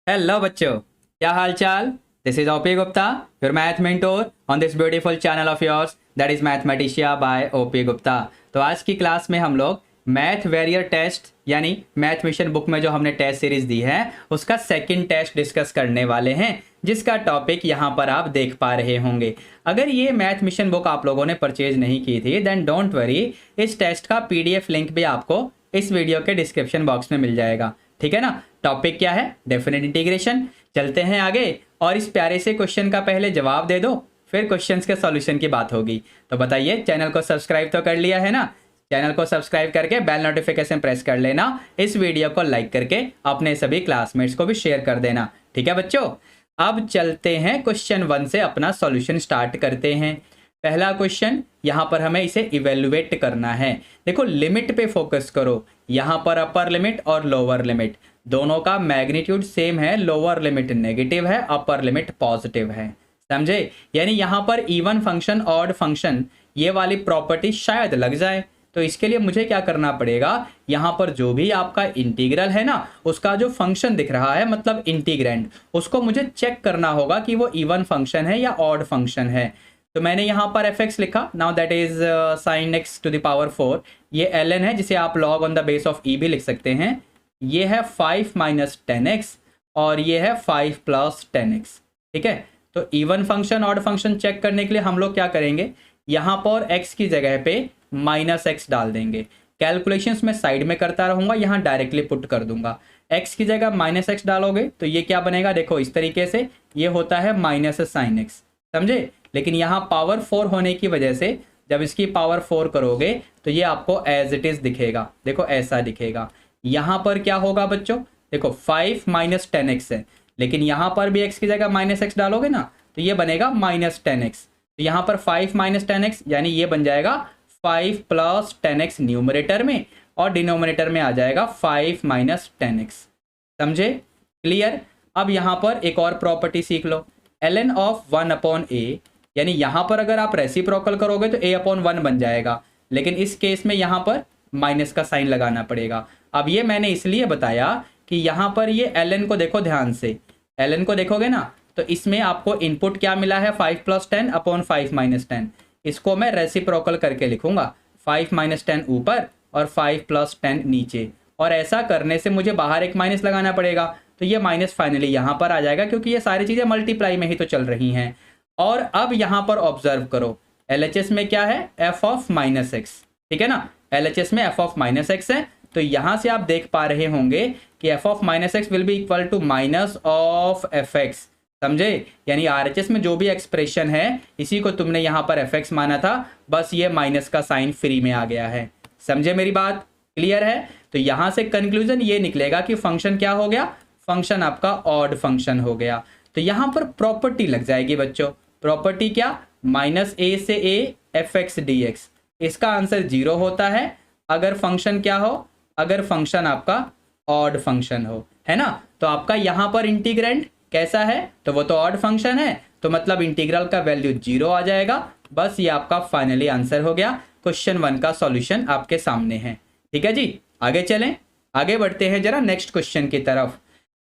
Hello बच्चों, क्या हाल चाल। This is OP Gupta, your math mentor on this beautiful channel of yours that is Mathematicia by OP Gupta. तो आज की क्लास में हम लोग मैथ वेरियर टेस्ट यानी मैथ मिशन बुक में जो हमने टेस्ट सीरीज दी है उसका सेकंड टेस्ट डिस्कस करने वाले हैं, जिसका टॉपिक यहाँ पर आप देख पा रहे होंगे। अगर ये मैथ मिशन बुक आप लोगों ने परचेज नहीं की थी देन डोंट वरी, इस टेस्ट का पीडीएफ लिंक भी आपको इस वीडियो के डिस्क्रिप्शन बॉक्स में मिल जाएगा। ठीक है ना। टॉपिक क्या है? Definite integration. चलते हैं आगे और इस प्यारे से क्वेश्चन का पहले जवाब दे दो, फिर क्वेश्चंस के सॉल्यूशन की बात होगी। तो बताइए, चैनल को सब्सक्राइब तो कर लिया है ना? चैनल को सब्सक्राइब करके बेल नोटिफिकेशन प्रेस कर लेना, इस वीडियो को लाइक करके अपने सभी क्लासमेट्स को भी शेयर कर देना। ठीक है बच्चों, अब चलते हैं क्वेश्चन 1 से अपना सॉल्यूशन स्टार्ट करते हैं। पहला क्वेश्चन, यहां पर हमें इसे इवेल्युएट करना है। देखो लिमिट पे फोकस करो, यहां पर अपर लिमिट और लोअर लिमिट दोनों का मैग्नीट्यूड सेम है। लोअर लिमिट नेगेटिव है, अपर लिमिट पॉजिटिव है। समझे? यानी यहां पर इवन फंक्शन ऑड फंक्शन ये वाली प्रॉपर्टी शायद लग जाए। तो इसके लिए मुझे क्या करना पड़ेगा, यहां पर जो भी आपका इंटीग्रल है ना उसका जो फंक्शन दिख रहा है मतलब इंटीग्रेंड, उसको मुझे चेक करना होगा कि वो इवन फंक्शन है या ऑड फंक्शन है। तो मैंने यहाँ पर एफ एक्स लिखा, now that is sine X to the power 4। ये एल एन है जिसे आप log on the base of E भी लिख सकते हैं। ये है 5 माइनस 10x और ये है 5 प्लस 10x। ठीक है, तो even function odd function check करने के लिए हम लोग क्या करेंगे, यहाँ पर x की जगह पे माइनस एक्स डाल देंगे। कैलकुलेशंस में साइड में करता रहूंगा, यहाँ डायरेक्टली पुट कर दूंगा। x की जगह माइनस एक्स डालोगे तो ये क्या बनेगा, देखो इस तरीके से ये होता है माइनस साइन एक्स। समझे? लेकिन यहाँ पावर 4 होने की वजह से जब इसकी पावर 4 करोगे तो ये आपको एज इट इज दिखेगा। देखो ऐसा दिखेगा। यहां पर क्या होगा बच्चों, देखो 5 माइनस 10x है, लेकिन यहां पर भी x की जगह माइनस एक्स डालोगे ना तो ये बनेगा माइनस 10x। तो यहां पर 5 माइनस 10x यानी ये बन जाएगा 5 प्लस 10x न्यूमरेटर में, और डिनोमिनेटर में आ जाएगा 5 माइनस 10x। समझे? क्लियर? अब यहां पर एक और प्रॉपर्टी सीख लो, ln ऑफ 1 अपॉन a, यानी यहां पर अगर आप रेसिप्रोकल करोगे तो a अपॉन 1 बन जाएगा, लेकिन इस केस में यहां पर माइनस का साइन लगाना पड़ेगा। अब ये मैंने इसलिए बताया कि यहां पर ये ln को देखो ध्यान से, ln को देखोगे ना तो इसमें आपको इनपुट क्या मिला है, 5 प्लस 10 अपॉन 5 माइनस 10। इसको मैं रेसिप्रोकल करके लिखूंगा, 5 माइनस 10 ऊपर और 5 प्लस 10 नीचे, और ऐसा करने से मुझे बाहर एक माइनस लगाना पड़ेगा। तो ये माइनस फाइनली यहाँ पर आ जाएगा क्योंकि ये सारी चीज़ें मल्टीप्लाई में ही तो चल रही हैं। और अब यहाँ पर ऑब्जर्व करो, LHS में क्या है, एफ ऑफ माइनस एक्स। ठीक है ना, LHS में एफ ऑफ माइनस एक्स है। तो यहां से आप देख पा रहे होंगे कि f of minus x will be equal to minus of f x. समझे? यानी RHS में जो भी एक्सप्रेशन है इसी को तुमने यहां पर एफ एक्स माना था, बस ये माइनस का साइन फ्री में आ गया है। समझे मेरी बात? क्लियर है? तो यहां से कंक्लूजन ये निकलेगा कि फंक्शन क्या हो गया, फंक्शन आपका ऑड फंक्शन हो गया। तो यहां पर प्रॉपर्टी लग जाएगी बच्चों। प्रॉपर्टी क्या, माइनस ए से A F x D x. इसका आंसर 0 होता है अगर फंक्शन क्या हो, अगर फंक्शन आपका ऑड फंक्शन हो, है ना। तो आपका यहां पर इंटीग्रेंड कैसा है, तो वो तो ऑड फंक्शन है, तो मतलब इंटीग्रल का वैल्यू 0 आ जाएगा। बस ये आपका फाइनली आंसर हो गया। क्वेश्चन 1 का सॉल्यूशन आपके सामने है। ठीक है जी, आगे चलें, आगे बढ़ते हैं जरा नेक्स्ट क्वेश्चन की तरफ।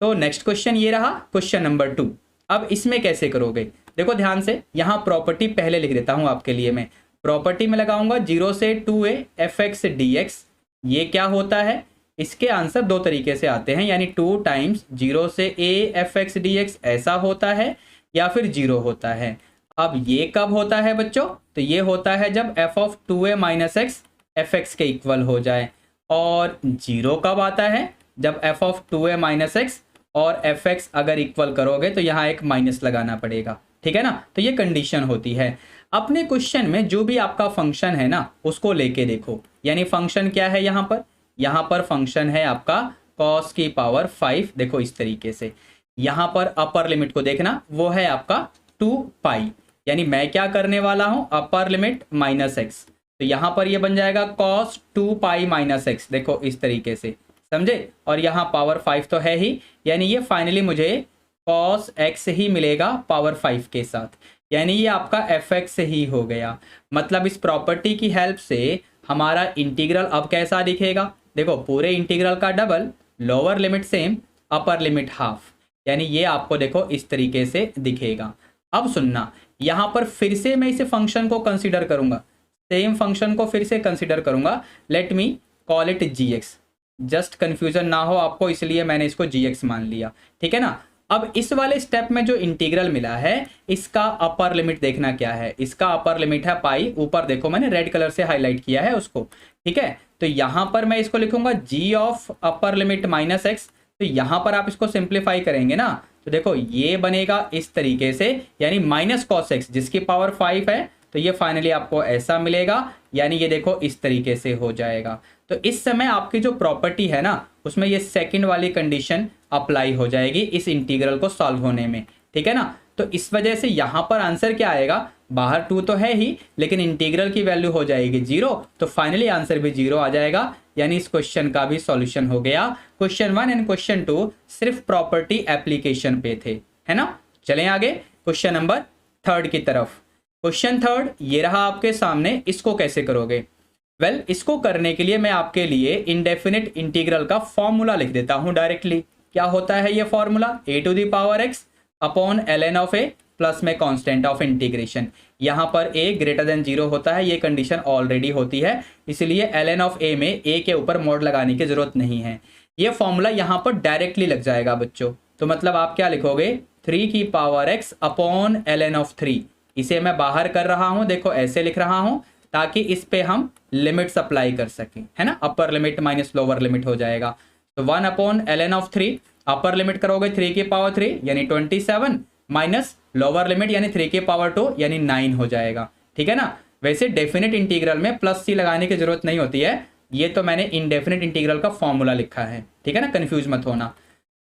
तो नेक्स्ट क्वेश्चन ये रहा, क्वेश्चन नंबर 2। अब इसमें कैसे करोगे, देखो ध्यान से, यहां प्रॉपर्टी पहले लिख देता हूं आपके लिए मैं। प्रॉपर्टी में लगाऊंगा 0 से 2a F x D x. ये क्या होता है, इसके आंसर दो तरीके से आते हैं, यानी 2 टाइम्स 0 से a F x D x ऐसा होता है, या फिर 0 होता है। अब ये कब होता है बच्चों, तो ये होता है जब f of 2a minus x F x के इक्वल हो जाए। और 0 कब आता है, जब f of 2a minus x और एफ एक्स अगर इक्वल करोगे तो यहाँ एक माइनस लगाना पड़ेगा। ठीक है ना, तो ये कंडीशन होती है। अपने क्वेश्चन में जो भी आपका फंक्शन है ना उसको लेके देखो, यानी फंक्शन क्या है यहाँ पर फंक्शन है आपका cos की पावर 5। देखो इस तरीके से, यहाँ पर अपर लिमिट को देखना, वो है आपका 2 पाई, यानी मैं क्या करने वाला हूँ, अपर लिमिट माइनस एक्स। तो यहाँ पर ये बन जाएगा cos 2 पाई माइनस एक्स। देखो इस तरीके से, समझे? और यहाँ पावर 5 तो है ही, यानी ये फाइनली मुझे cos x ही मिलेगा पावर 5 के साथ, यानी ये आपका एफ एक्स ही हो गया। मतलब इस प्रॉपर्टी की हेल्प से हमारा इंटीग्रल अब कैसा दिखेगा, देखो पूरे इंटीग्रल का double, lower limit same, upper limit half, यानी ये आपको देखो इस तरीके से दिखेगा। अब सुनना, यहां पर फिर से मैं इसे फंक्शन को कंसीडर करूंगा, सेम फंक्शन को फिर से कंसीडर करूंगा। Let me call it gx, just confusion ना हो आपको, इसलिए मैंने इसको gx मान लिया, ठीक है ना। अब इस वाले स्टेप में जो इंटीग्रल मिला है इसका अपर लिमिट देखना क्या है, इसका अपर लिमिट है पाई, ऊपर देखो मैंने रेड कलर से हाईलाइट किया है उसको, ठीक है। तो यहां पर मैं इसको लिखूंगा g of upper limit minus x. तो यहां पर आप इसको सिंप्लीफाई करेंगे ना, तो देखो ये बनेगा इस तरीके से, यानी माइनस कॉस एक्स जिसकी पावर 5 है, तो ये फाइनली आपको ऐसा मिलेगा, यानी ये देखो इस तरीके से हो जाएगा। तो इस समय आपकी जो प्रॉपर्टी है ना उसमें ये सेकंड वाली कंडीशन अप्लाई हो जाएगी इस इंटीग्रल को सॉल्व होने में, ठीक है ना। तो इस वजह से यहां पर आंसर क्या आएगा, बाहर 2 तो है ही, लेकिन इंटीग्रल की वैल्यू हो जाएगी 0, तो फाइनली आंसर भी 0 आ जाएगा। यानी इस क्वेश्चन का भी सॉल्यूशन हो गया। क्वेश्चन 1 एंड क्वेश्चन 2 सिर्फ प्रॉपर्टी एप्लीकेशन पे थे, है ना। चलें आगे क्वेश्चन नंबर 3 की तरफ। क्वेश्चन 3 ये रहा आपके सामने, इसको कैसे करोगे। वेल, इसको करने के लिए मैं आपके लिए इंडेफिनिट इंटीग्रल का फॉर्मूला लिख देता हूं डायरेक्टली। क्या होता है ये formula, a⁴x upon ln of a plus में कांस्टेंट ऑफ इंटीग्रेशन। यहां पर a ग्रेटर देन 0 होता है, ये कंडीशन ऑलरेडी होती है, इसलिए ln ऑफ a में a के ऊपर मोड लगाने की जरूरत नहीं है। ये फॉर्मूला यहां पर डायरेक्टली लग जाएगा बच्चों। तो मतलब आप क्या लिखोगे, 3x अपॉन ln ऑफ 3। इसे मैं बाहर कर रहा हूं, देखो ऐसे लिख रहा हूं, ताकि इस पे हम लिमिट्स अप्लाई कर सकें, है ना। अपर लिमिट माइनस लोअर लिमिट हो जाएगा। तो 1 upon ln of 3, upper limit करोगे 3 की पावर 3 यानी 27, माइनस लोअर लिमिट यानी 3 की पावर 2 यानी 9 हो जाएगा, ठीक है ना। वैसे डेफिनेट इंटीग्रल में प्लस सी लगाने की जरूरत नहीं होती है, ये तो मैंने इनडेफिनेट इंटीग्रल का फॉर्मूला लिखा है, ठीक है ना, कंफ्यूज मत होना।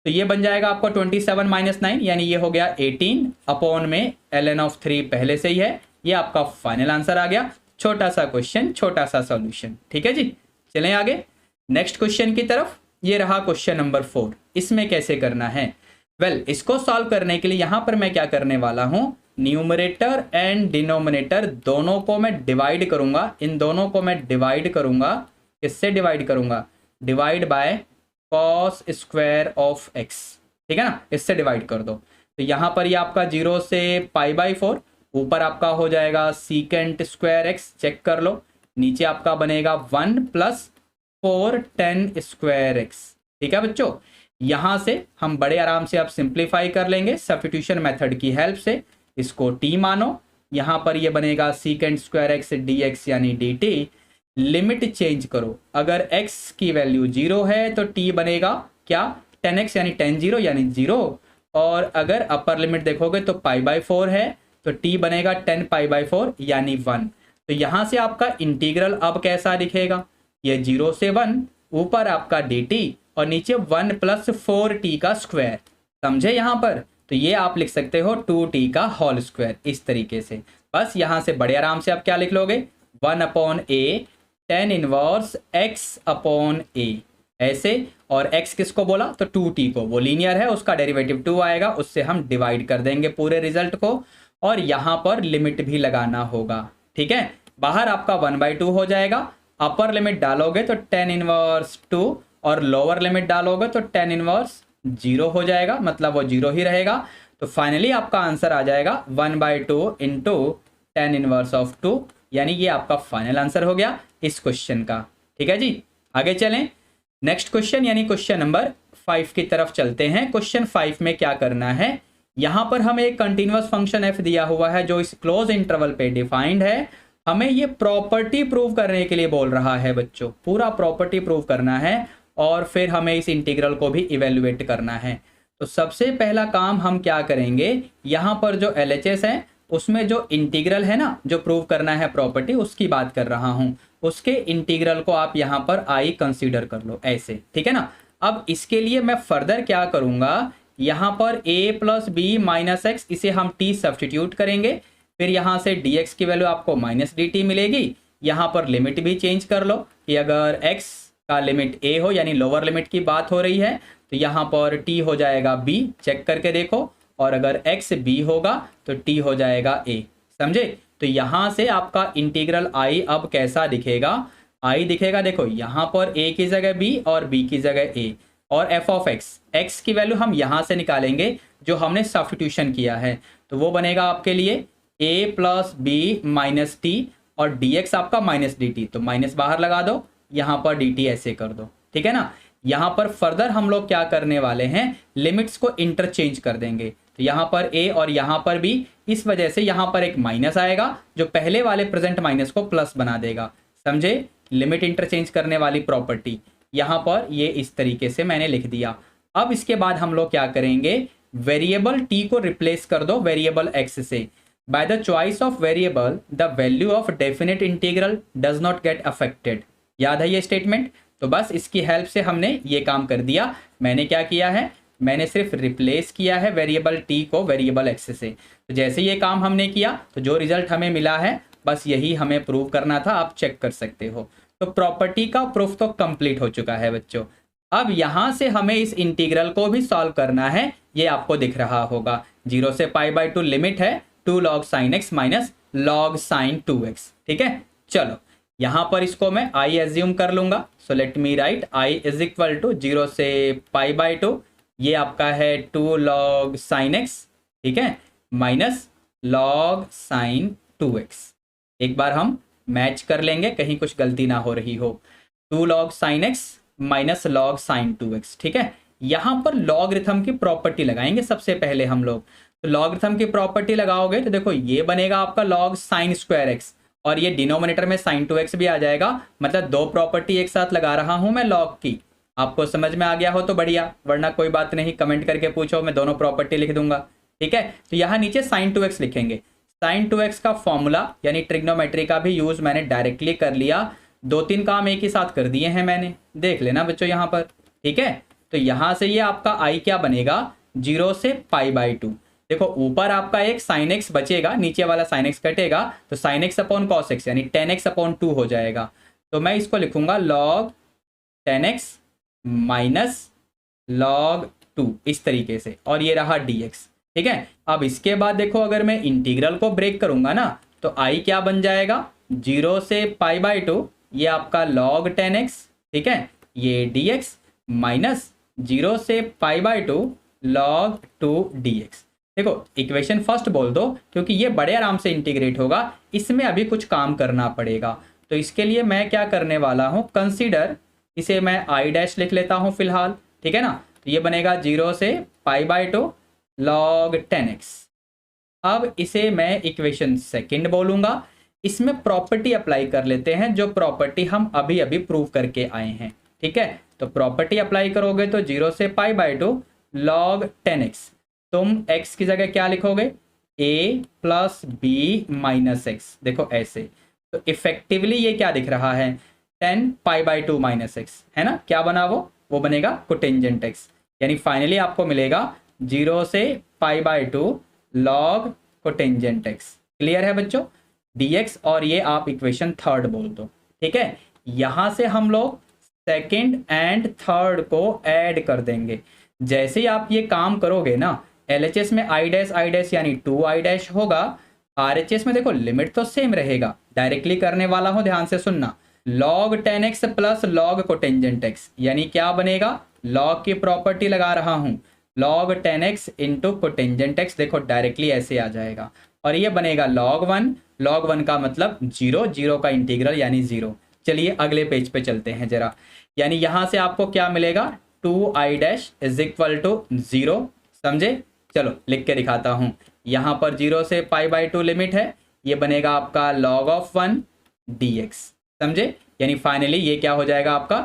तो ये बन जाएगा आपको 27 माइनस 9 यानी ये हो गया 18 अपॉन में ln ऑफ 3 पहले से ही है। ये आपका फाइनल आंसर आ गया। छोटा सा क्वेश्चन, छोटा सा सॉल्यूशन, ठीक है जी। चलें आगे नेक्स्ट क्वेश्चन की तरफ। ये रहा क्वेश्चन नंबर 4। इसमें कैसे करना है, वेल, इसको सॉल्व करने के लिए यहां पर मैं क्या करने वाला हूं, न्यूमरेटर एंड डिनोमिनेटर दोनों को मैं डिवाइड करूंगा। इन दोनों को मैं डिवाइड करूंगा, किससे डिवाइड करूंगा, divide by cos square of x, ठीक है ना, इससे डिवाइड कर दो। तो यहां पर ये आपका 0 से π/4, ऊपर आपका हो जाएगा सीकेंट स्क्वायर एक्स, चेक कर लो, नीचे आपका बनेगा 1 + 4 tan स्क्वायर एक्स, ठीक है बच्चों। यहां से हम बड़े आराम से अब सिंप्लीफाई कर लेंगे सब्स्टिट्यूशन मेथड की हेल्प से। इसको t मानो, यहां पर ये बनेगा सीकेंट स्क्वायर एक्स dx यानी dt। लिमिट चेंज करो, अगर x की वैल्यू 0 है तो t बनेगा क्या, 10x यानी 10 0 यानी 0, और अगर अपर लिमिट देखोगे तो π/4 है तो t बनेगा 10 π/4 यानी 1। तो यहां से आपका इंटीग्रल अब कैसा दिखेगा, ये 0 से 1, ऊपर आपका dt और नीचे 1 + 4t का स्क्वायर, समझे यहां पर। तो ये आप लिख सकते हो 2t का होल स्क्वायर, इस तरीके से। बस यहां से बड़े आराम से आप क्या लिख लोगे, 1/a tan इनवर्स x/a, ऐसे। और x किसको बोला, तो 2t को, वो लीनियर है, उसका डेरिवेटिव 2 आएगा, उससे हम डिवाइड कर देंगे पूरे रिजल्ट को, और यहां पर लिमिट भी लगाना होगा, ठीक है। बाहर आपका 1/2 हो जाएगा, अपर लिमिट डालोगे तो tan इनवर्स 2 और लोअर लिमिट डालोगे तो tan इनवर्स 0 हो जाएगा, मतलब वो 0 ही रहेगा। तो फाइनली आपका आंसर आ जाएगा 1/2 इंटू tan इनवर्स ऑफ 2, यानी ये आपका फाइनल आंसर हो गया इस क्वेश्चन का, ठीक है जी। आगे चलें नेक्स्ट क्वेश्चन यानी क्वेश्चन नंबर 5 की तरफ चलते हैं। क्वेश्चन 5 में क्या करना है, यहां पर हमें एक कंटिन्यूअस फंक्शन f दिया हुआ है जो इस क्लोज इंटरवल पे डिफाइंड है। हमें ये प्रॉपर्टी प्रूव करने के लिए बोल रहा है बच्चों, पूरा प्रॉपर्टी प्रूव करना है, और फिर हमें इस इंटीग्रल को भी इवेल्युएट करना है। तो सबसे पहला काम हम क्या करेंगे, यहां पर जो LHS है उसमें जो इंटीग्रल है ना, जो प्रूव करना है प्रॉपर्टी, उसकी बात कर रहा हूं, उसके इंटीग्रल को आप यहां पर I कंसीडर कर लो ऐसे, ठीक है ना। अब इसके लिए मैं फर्दर क्या करूंगा, यहां पर a + b - x, इसे हम t सब्स्टिट्यूट करेंगे, फिर यहां से dx की वैल्यू आपको -dt मिलेगी। यहां पर लिमिट भी चेंज कर लो कि अगर x का लिमिट a हो, यानी लोअर लिमिट की बात हो रही है, तो यहां पर t हो जाएगा b, चेक करके देखो, और अगर x b होगा तो t हो जाएगा a, समझे। तो यहां से आपका इंटीग्रल I अब कैसा दिखेगा, I दिखेगा, देखो यहां पर a की जगह b और b की जगह a, और एफ ऑफ एक्स की वैल्यू हम यहाँ से निकालेंगे जो हमने सब्स्टिट्यूशन किया है, तो वो बनेगा आपके लिए a plus b minus t और dx आपका माइनस dt, तो माइनस बाहर लगा दो, यहाँ पर dt ऐसे कर दो, ठीक है ना। यहाँ पर फर्दर हम लोग क्या करने वाले हैं, लिमिट्स को इंटरचेंज कर देंगे, तो यहाँ पर a और यहाँ पर b, इस वजह से यहाँ पर एक माइनस आएगा जो पहले वाले प्रेजेंट माइनस को प्लस बना देगा, समझे। लिमिट इंटरचेंज करने वाली प्रॉपर्टी यहाँ पर ये इस तरीके से मैंने लिख दिया। अब इसके बाद हम लोग क्या करेंगे, वेरिएबल t को रिप्लेस कर दो वेरिएबल x से। By the choice of variable the value of definite integral does not get affected. याद है ये स्टेटमेंट, तो बस इसकी हेल्प से हमने ये काम कर दिया। मैंने क्या किया है, मैंने सिर्फ रिप्लेस किया है वेरिएबल t को वेरिएबल x से। तो जैसे ये काम हमने किया तो जो रिजल्ट हमें मिला है बस यही हमें प्रूव करना था, आप चेक कर सकते हो। तो प्रॉपर्टी का प्रूफ तो कंप्लीट हो चुका है बच्चों। अब यहां से हमें इस इंटीग्रल को भी सॉल्व करना है, ये आपको दिख रहा होगा 0 से π/2 लिमिट है 2 log sin x minus log sin 2x, ठीक है। चलो यहां पर इसको मैं i एज्यूम कर लूंगा, so let me write i is equal to 0 से π/2, ये आपका है 2 log sin x, ठीक है, माइनस log sin 2x। एक बार हम मैच कर लेंगे कहीं कुछ गलती ना हो रही हो। 2 log sin x minus log sin 2x, ठीक है। यहां पर लॉगरिथम की प्रॉपर्टी लगाएंगे सबसे पहले हम लोग। तो लॉगरिथम की प्रॉपर्टी लगाओगे तो देखो ये बनेगा आपका log sin स्क्वायर x और ये डिनोमिनेटर में sin 2x भी आ जाएगा, मतलब दो प्रॉपर्टी एक साथ लगा रहा हूं मैं लॉग की। आपको समझ में आ गया हो तो बढ़िया, वरना कोई बात नहीं, कमेंट करके पूछो, मैं दोनों प्रॉपर्टी लिख दूंगा, ठीक है। तो यहाँ नीचे sin 2x लिखेंगे। sin 2x का फॉर्मूला यानी ट्रिग्नोमेट्री का भी यूज मैंने डायरेक्टली कर लिया, 2-3 काम एक ही साथ कर दिए हैं मैंने, देख लेना बच्चों यहाँ पर, ठीक है। तो यहाँ से ये आपका i क्या बनेगा 0 से π/2। देखो ऊपर आपका एक sin x बचेगा, नीचे वाला sin x कटेगा, तो sin x upon cos x यानी 10x अपॉन 2 हो जाएगा। तो मैं इसको लिखूंगा log 10x माइनस log 2 इस तरीके से, और ये रहा dx, ठीक है। अब इसके बाद देखो अगर मैं इंटीग्रल को ब्रेक करूंगा ना तो i क्या बन जाएगा 0 से π/2, ये आपका log 10x, ठीक है, ये dx माइनस 0 से π/2 log 2 dx। देखो इक्वेशन फर्स्ट बोल दो क्योंकि ये बड़े आराम से इंटीग्रेट होगा, इसमें अभी कुछ काम करना पड़ेगा। तो इसके लिए मैं क्या करने वाला हूं, कंसीडर, इसे मैं i डैश लिख लेता हूं फिलहाल, ठीक है ना। तो ये बनेगा 0 से π/2 log 10x। अब इसे मैं इक्वेशन सेकंड बोलूंगा, इसमें प्रॉपर्टी अप्लाई कर लेते हैं जो प्रॉपर्टी हम अभी अभी प्रूव करके आए हैं, ठीक है। तो प्रॉपर्टी अप्लाई करोगे तो 0 से π/2 log 10x, तुम x की जगह क्या लिखोगे a plus b minus x, देखो ऐसे। तो इफेक्टिवली ये क्या दिख रहा है 10 π/2 माइनस एक्स, है ना, क्या बना वो बनेगा कोटेंजेंट x, यानी फाइनली आपको मिलेगा 0 से π/2 log कोटेंजेंट x। क्लियर है बच्चों, dx, और ये आप इक्वेशन थर्ड बोल दो, ठीक है। यहां से हम लोग सेकंड एंड थर्ड को ऐड कर देंगे। जैसे ही आप ये काम करोगे ना, LHS में i डैश यानी 2i डैश होगा, RHS में देखो लिमिट तो सेम रहेगा, डायरेक्टली करने वाला हूं, ध्यान से सुनना। log 10x plus log cotangent x, यानी क्या बनेगा, log की प्रॉपर्टी लगा रहा हूं, log 10x into cotangent x, देखो डायरेक्टली ऐसे आ जाएगा, और ये बनेगा log 1, log 1 का मतलब 0 का इंटीग्रल यानी 0। चलिए अगले पेज पे चलते हैं जरा, यानी यहां से आपको क्या मिलेगा 2i dash is equal to 0, समझे। चलो लिख के दिखाता हूं, यहां पर 0 से π/2 लिमिट है, ये बनेगा आपका log ऑफ 1 dx, समझे। यानी फाइनली ये क्या हो जाएगा आपका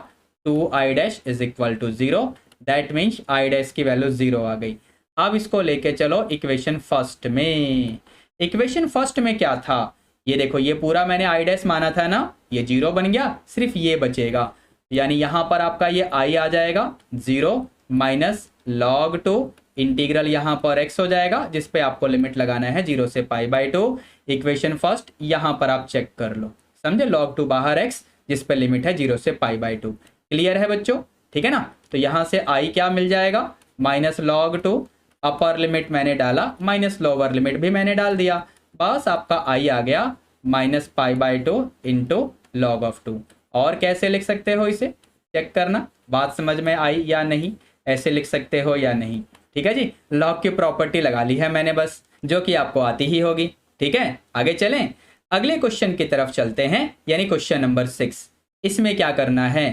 2i dash is equal to 0, that means i dash की वैल्यू 0 आ गई। अब इसको लेके चलो इक्वेशन फर्स्ट में। इक्वेशन फर्स्ट में क्या था, ये देखो, ये पूरा मैंने i डैश माना था ना, ये 0 बन गया, सिर्फ ये बचेगा, यानी यहां पर आपका ये i आ जाएगा 0 माइनस log 2, इंटीग्रल यहां पर x हो जाएगा जिस पे आपको लिमिट लगाना है 0 से π/2। इक्वेशन फर्स्ट यहां पर आप चेक कर लो, समझे, log 2 बाहर x जिस पे लिमिट है 0 से π/2। क्लियर है बच्चों, ठीक है ना। तो यहां से i क्या मिल जाएगा माइनस log 2, अपर लिमिट मैंने डाला माइनस लोअर लिमिट भी मैंने डाल दिया, बस आपका i आ गया माइनस π/2 इंटू log ऑफ 2। और कैसे लिख सकते हो इसे, चेक करना बात समझ में आई या नहीं, ऐसे लिख सकते हो या नहीं। ठीक है जी, लॉग की प्रॉपर्टी लगा ली है मैंने बस, जो कि आपको आती ही होगी। ठीक है, आगे चलें, अगले क्वेश्चन की तरफ चलते हैं, यानी क्वेश्चन नंबर 6। इसमें क्या करना है,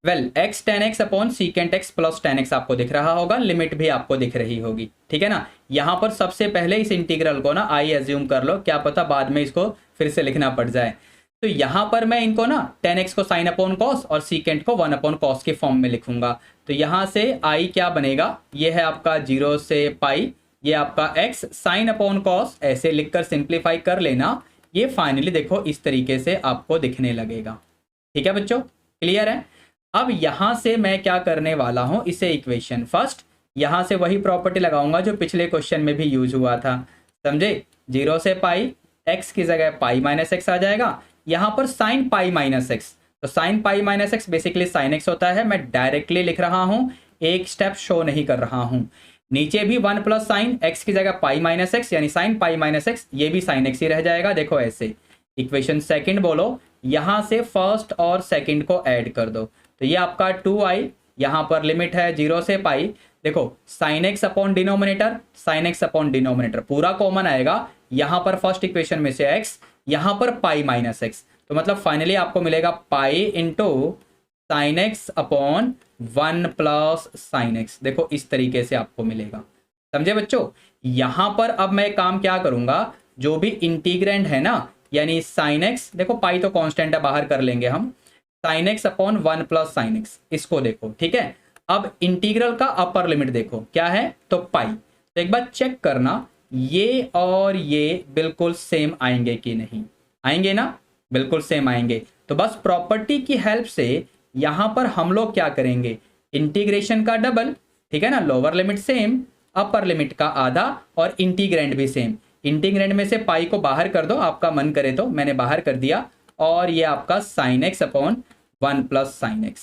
well x tan x upon secant x plus tan x आपको दिख रहा होगा, लिमिट भी आपको दिख रही होगी। ठीक है ना, यहां पर सबसे पहले इस इंटीग्रल को ना आई एज्यूम कर लो, क्या पता बाद में इसको फिर से लिखना पड़ जाए। तो यहां पर मैं इनको ना tan x को साइन अपॉन कॉस और सीकेंट को 1 अपॉन कॉस के फॉर्म में लिखूंगा। तो यहां से आई क्या बनेगा, ये है आपका 0 से पाई, ये आपका x साइन अपॉन कॉस, ऐसे लिखकर सिंप्लीफाई कर लेना। ये फाइनली देखो इस तरीके से आपको दिखने लगेगा। ठीक है बच्चों, क्लियर है। अब यहां से मैं क्या करने वाला हूं, इसे इक्वेशन फर्स्ट, यहां से वही प्रॉपर्टी लगाऊंगा जो पिछले क्वेश्चन में भी यूज हुआ था, समझे। 0 से पाई, x की जगह पाई माइनस एक्स आ जाएगा, यहां पर साइन पाई माइनस एक्स, तो sine pi minus x basically sine x होता है। मैं डायरेक्टली लिख रहा हूं, एक स्टेप शो नहीं कर रहा हूं। नीचे भी 1 प्लस साइन एक्स की जगह पाई माइनस एक्स, यानी साइन पाई माइनस एक्स, ये भी साइन एक्स ही रह जाएगा। देखो ऐसे, इक्वेशन सेकंड बोलो, यहां से फर्स्ट और सेकंड को ऐड कर दो, तो ये आपका 2i, यहां पर लिमिट है 0 से पाई। देखो sign X upon denominator, sign X upon denominator पूरा कॉमन आएगा, यहां पर फर्स्ट इक्वेशन में से x, यहां पर पाई माइनस एक्स, तो मतलब फाइनली आपको मिलेगा pi into sine X upon 1 plus sine x. देखो इस तरीके से आपको मिलेगा, समझे बच्चों। यहां पर अब मैं काम क्या करूंगा, जो भी इंटीग्रेंड है ना, यानी साइन एक्स, देखो पाई तो कांस्टेंट है, बाहर कर लेंगे हम, sign X upon 1 plus sine x, इसको देखो। ठीक है, अब इंटीग्रल का अपर लिमिट देखो क्या है, तो पाई। तो एक बार चेक करना, ये और ये बिल्कुल सेम आएंगे कि नहीं, आएंगे ना, बिल्कुल सेम आएंगे। तो बस प्रॉपर्टी की हेल्प से यहां पर हम लोग क्या करेंगे, इंटीग्रेशन का डबल, ठीक है ना, lower limit same, upper limit का आधा, और इंटीग्रेंड भी सेम। इंटीग्रेंड में से पाई को बाहर कर दो, आपका मन करे तो, मैंने बाहर कर दिया, और ये आपका sine X upon 1 plus sine x,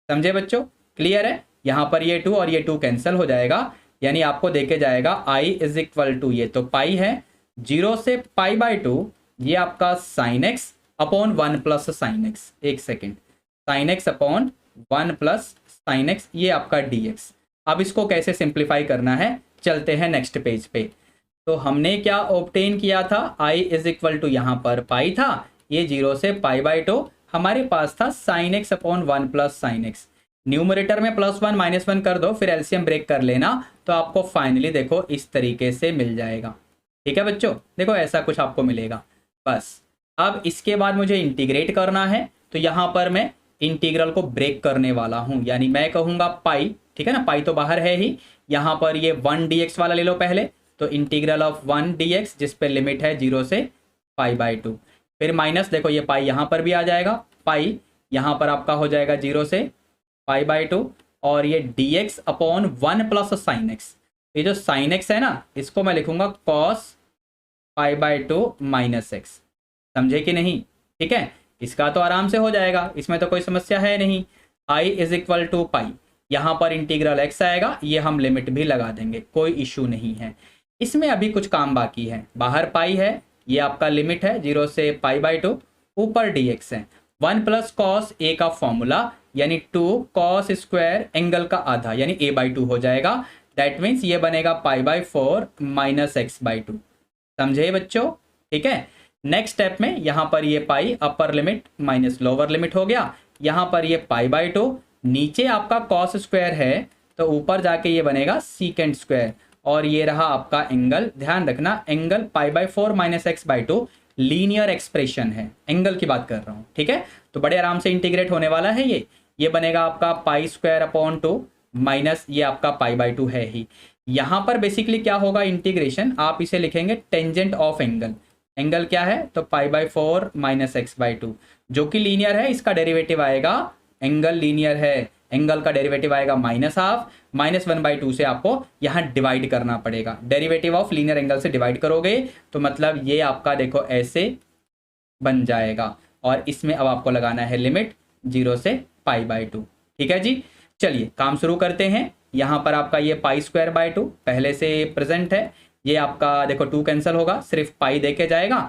समझे बच्चों, क्लियर है। यहां पर ये 2 और ये 2 कैंसिल हो जाएगा, यानी आपको देके जाएगा i इज इक्वल टू, ये तो पाई है, 0 से पाई बाई 2, ये आपका sine X upon 1 plus sine X, एक second, sine X upon 1 plus sine X, ये आपका dx। अब इसको कैसे सिंप्लीफाई करना है, चलते हैं नेक्स्ट पेज पे। तो हमने क्या ऑब्टेन किया था, i इज इक्वल टू, यहां पर पाई था, ये 0 से पाई बाई 2, हमारे पास था sign X upon 1 plus sine x. Numerator में +1 -1 कर दो, फिर एलसीएम ब्रेक कर लेना, तो आपको फाइनली देखो इस तरीके से मिल जाएगा। ठीक है बच्चों, देखो ऐसा कुछ आपको मिलेगा। बस अब इसके बाद मुझे इंटीग्रेट करना है, तो यहां पर मैं इंटीग्रल को ब्रेक करने वाला हूं, यानी मैं कहूंगा पाई, ठीक है ना, पाई तो बाहर है ही, यहां पर ये 1 dx वाला ले लो पहले, तो इंटीग्रल ऑफ 1 dx, जिस पे लिमिट है 0 से पाई बाई 2, फिर माइनस, देखो ये पाई यहां पर भी आ जाएगा, पाई यहां पर आपका हो जाएगा 0 से पाई बाई 2, और ये dx upon 1 plus sine X, ये जो साइन एक्स है ना, इसको मैं लिखूंगा cos pi by 2 minus x, समझे कि नहीं। ठीक है, इसका तो आराम से हो जाएगा, इसमें तो कोई समस्या है नहीं। i इज इक्वल टू पाई, यहां पर इंटीग्रल x आएगा, ये हम लिमिट भी लगा देंगे, कोई इशू नहीं है। इसमें अभी कुछ काम बाकी है, बाहर पाई है, ये आपका लिमिट है 0 से पाई बाई 2, ऊपर dx है, 1 प्लस कॉस ए का फॉर्मूला, यानी 2 कॉस स्क्वायर एंगल का आधा, यानी a बाई 2 हो जाएगा। दैट मीन्स ये बनेगा pi by 4 minus x by 2, समझे बच्चों। ठीक है, नेक्स्ट स्टेप में यहां पर ये pi upper limit minus lower limit हो गया, यहां पर ये पाई बाई 2, नीचे आपका कॉस स्क्वायर है, तो ऊपर जाके ये बनेगा सीकेंट स्क्वायर, और ये रहा आपका एंगल। ध्यान रखना, angle pi by 4 minus x by 2 linear expression है, एंगल की बात कर रहा हूं। ठीक है, तो बड़े आराम से इंटीग्रेट होने वाला है ये बनेगा आपका पाई स्क्वायर अपॉन 2 माइनस ये आपका पाई बाई 2 है ही। यहां पर बेसिकली क्या होगा इंटीग्रेशन, आप इसे लिखेंगे टेंजेंट ऑफ एंगल। एंगल क्या है, तो pi by 4 minus x by 2, जो कि लीनियर है, इसका डेरिवेटिव आएगा, एंगल लीनियर है, एंगल का डेरिवेटिव आएगा -12, -1/2 से आपको यहाँ डिवाइड करना पड़ेगा। डेरिवेटिव ऑफ लीनियर एंगल से डिवाइड करोगे तो मतलब ये आपका देखो ऐसे बन जाएगा, और इसमें अब आपको लगाना है लिमिट 0 से पाई बाई 2। ठीक है जी, चलिए काम शुरू करते हैं। यहाँ पर आपका ये पाई स्क्वायर बाई 2 पहले से प्रेजेंट है, ये आपका देखो 2 कैंसिल होगा, सिर्फ पाई देके जाएगा,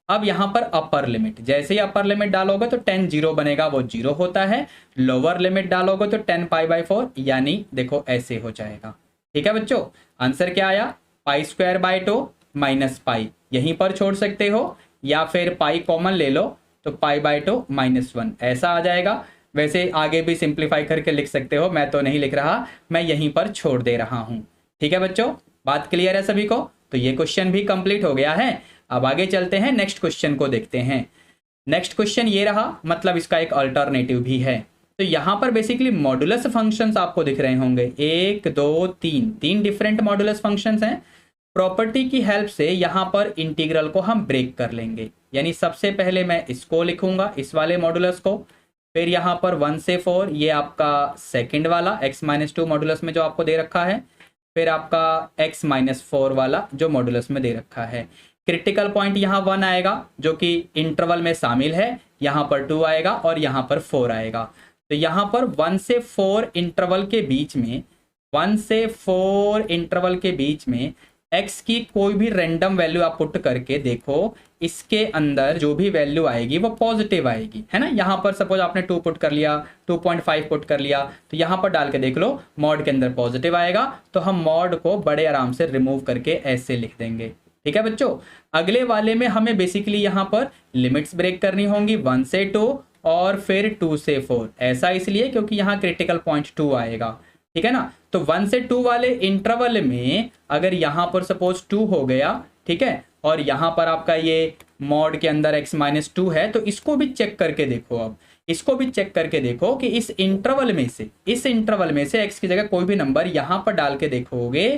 अब यहाँ पर अपर लिमिट, जैसे ही अपर लिमिट डालोगे तो 10 जीरो बनेगा, वो जीरो होता है। लोअर लिमिट डालोगे तो 10 पाई बाई 4, यानी देखो ऐसे हो जाएगा। ठीक है बच्चों, आंसर क्या आया? Pi square by 2 minus pi, यहीं पर छोड़ सकते हो, या फिर पाई कॉमन ले लो तो पाई बाय 2 माइनस 1 ऐसा आ जाएगा। वैसे आगे भी सिंप्लीफाई करके लिख सकते हो, मैं तो नहीं लिख रहा, मैं यहीं पर छोड़ दे रहा हूं। ठीक है बच्चों, बात क्लियर है सभी को? तो ये क्वेश्चन भी कंप्लीट हो गया है। अब आगे चलते हैं, नेक्स्ट क्वेश्चन को देखते हैं। नेक्स्ट क्वेश्चन ये रहा, मतलब इसका एक अल्टरनेटिव भी है। तो यहां पर बेसिकली मॉडुलस फंक्शंस आपको दिख रहे होंगे, 1 2 3, तीन डिफरेंट मॉडुलस फंक्शंस हैं। प्रॉपर्टी की हेल्प से यहां पर इंटीग्रल को हम ब्रेक कर लेंगे, यानी सबसे पहले मैं इसको लिखूंगा, इस वाले मॉडुलस को, फिर यहाँ पर 1 से 4 ये आपका सेकंड वाला x-2 मॉडुलस में जो आपको दे रखा है, फिर आपका x-4 वाला जो मॉडुलस में दे रखा है। क्रिटिकल पॉइंट यहाँ 1 आएगा जो कि इंटरवल में शामिल है, यहाँ पर 2 आएगा और यहाँ पर 4 आएगा। तो यहाँ पर 1 से 4 इंटरवल के बीच में, 1 से 4 इंटरवल के बीच में x की कोई भी रैंडम वैल्यू आप पुट करके देखो, इसके अंदर जो भी वैल्यू आएगी वो पॉजिटिव आएगी, है ना। यहाँ पर सपोज आपने 2 पुट कर लिया, 2.5 पुट कर लिया, तो यहाँ पर डाल के देख लो मॉड के अंदर पॉजिटिव आएगा, तो हम मॉड को बड़े आराम से रिमूव करके ऐसे लिख देंगे। ठीक है बच्चों, अगले वाले में हमें बेसिकली यहाँ पर लिमिट्स ब्रेक करनी होंगी, 1 से 2 और फिर 2 से 4। ऐसा इसलिए क्योंकि यहाँ क्रिटिकल पॉइंट 2 आएगा। ठीक है ना, तो 1 से 2 वाले इंटरवल में अगर यहाँ पर सपोज 2 हो गया, ठीक है, और यहाँ पर आपका ये मॉड के अंदर x-2 है, तो इसको भी चेक करके देखो। अब इसको भी चेक करके देखो कि इस इंटरवल में से x की जगह कोई भी नंबर यहाँ पर डाल के देखोगे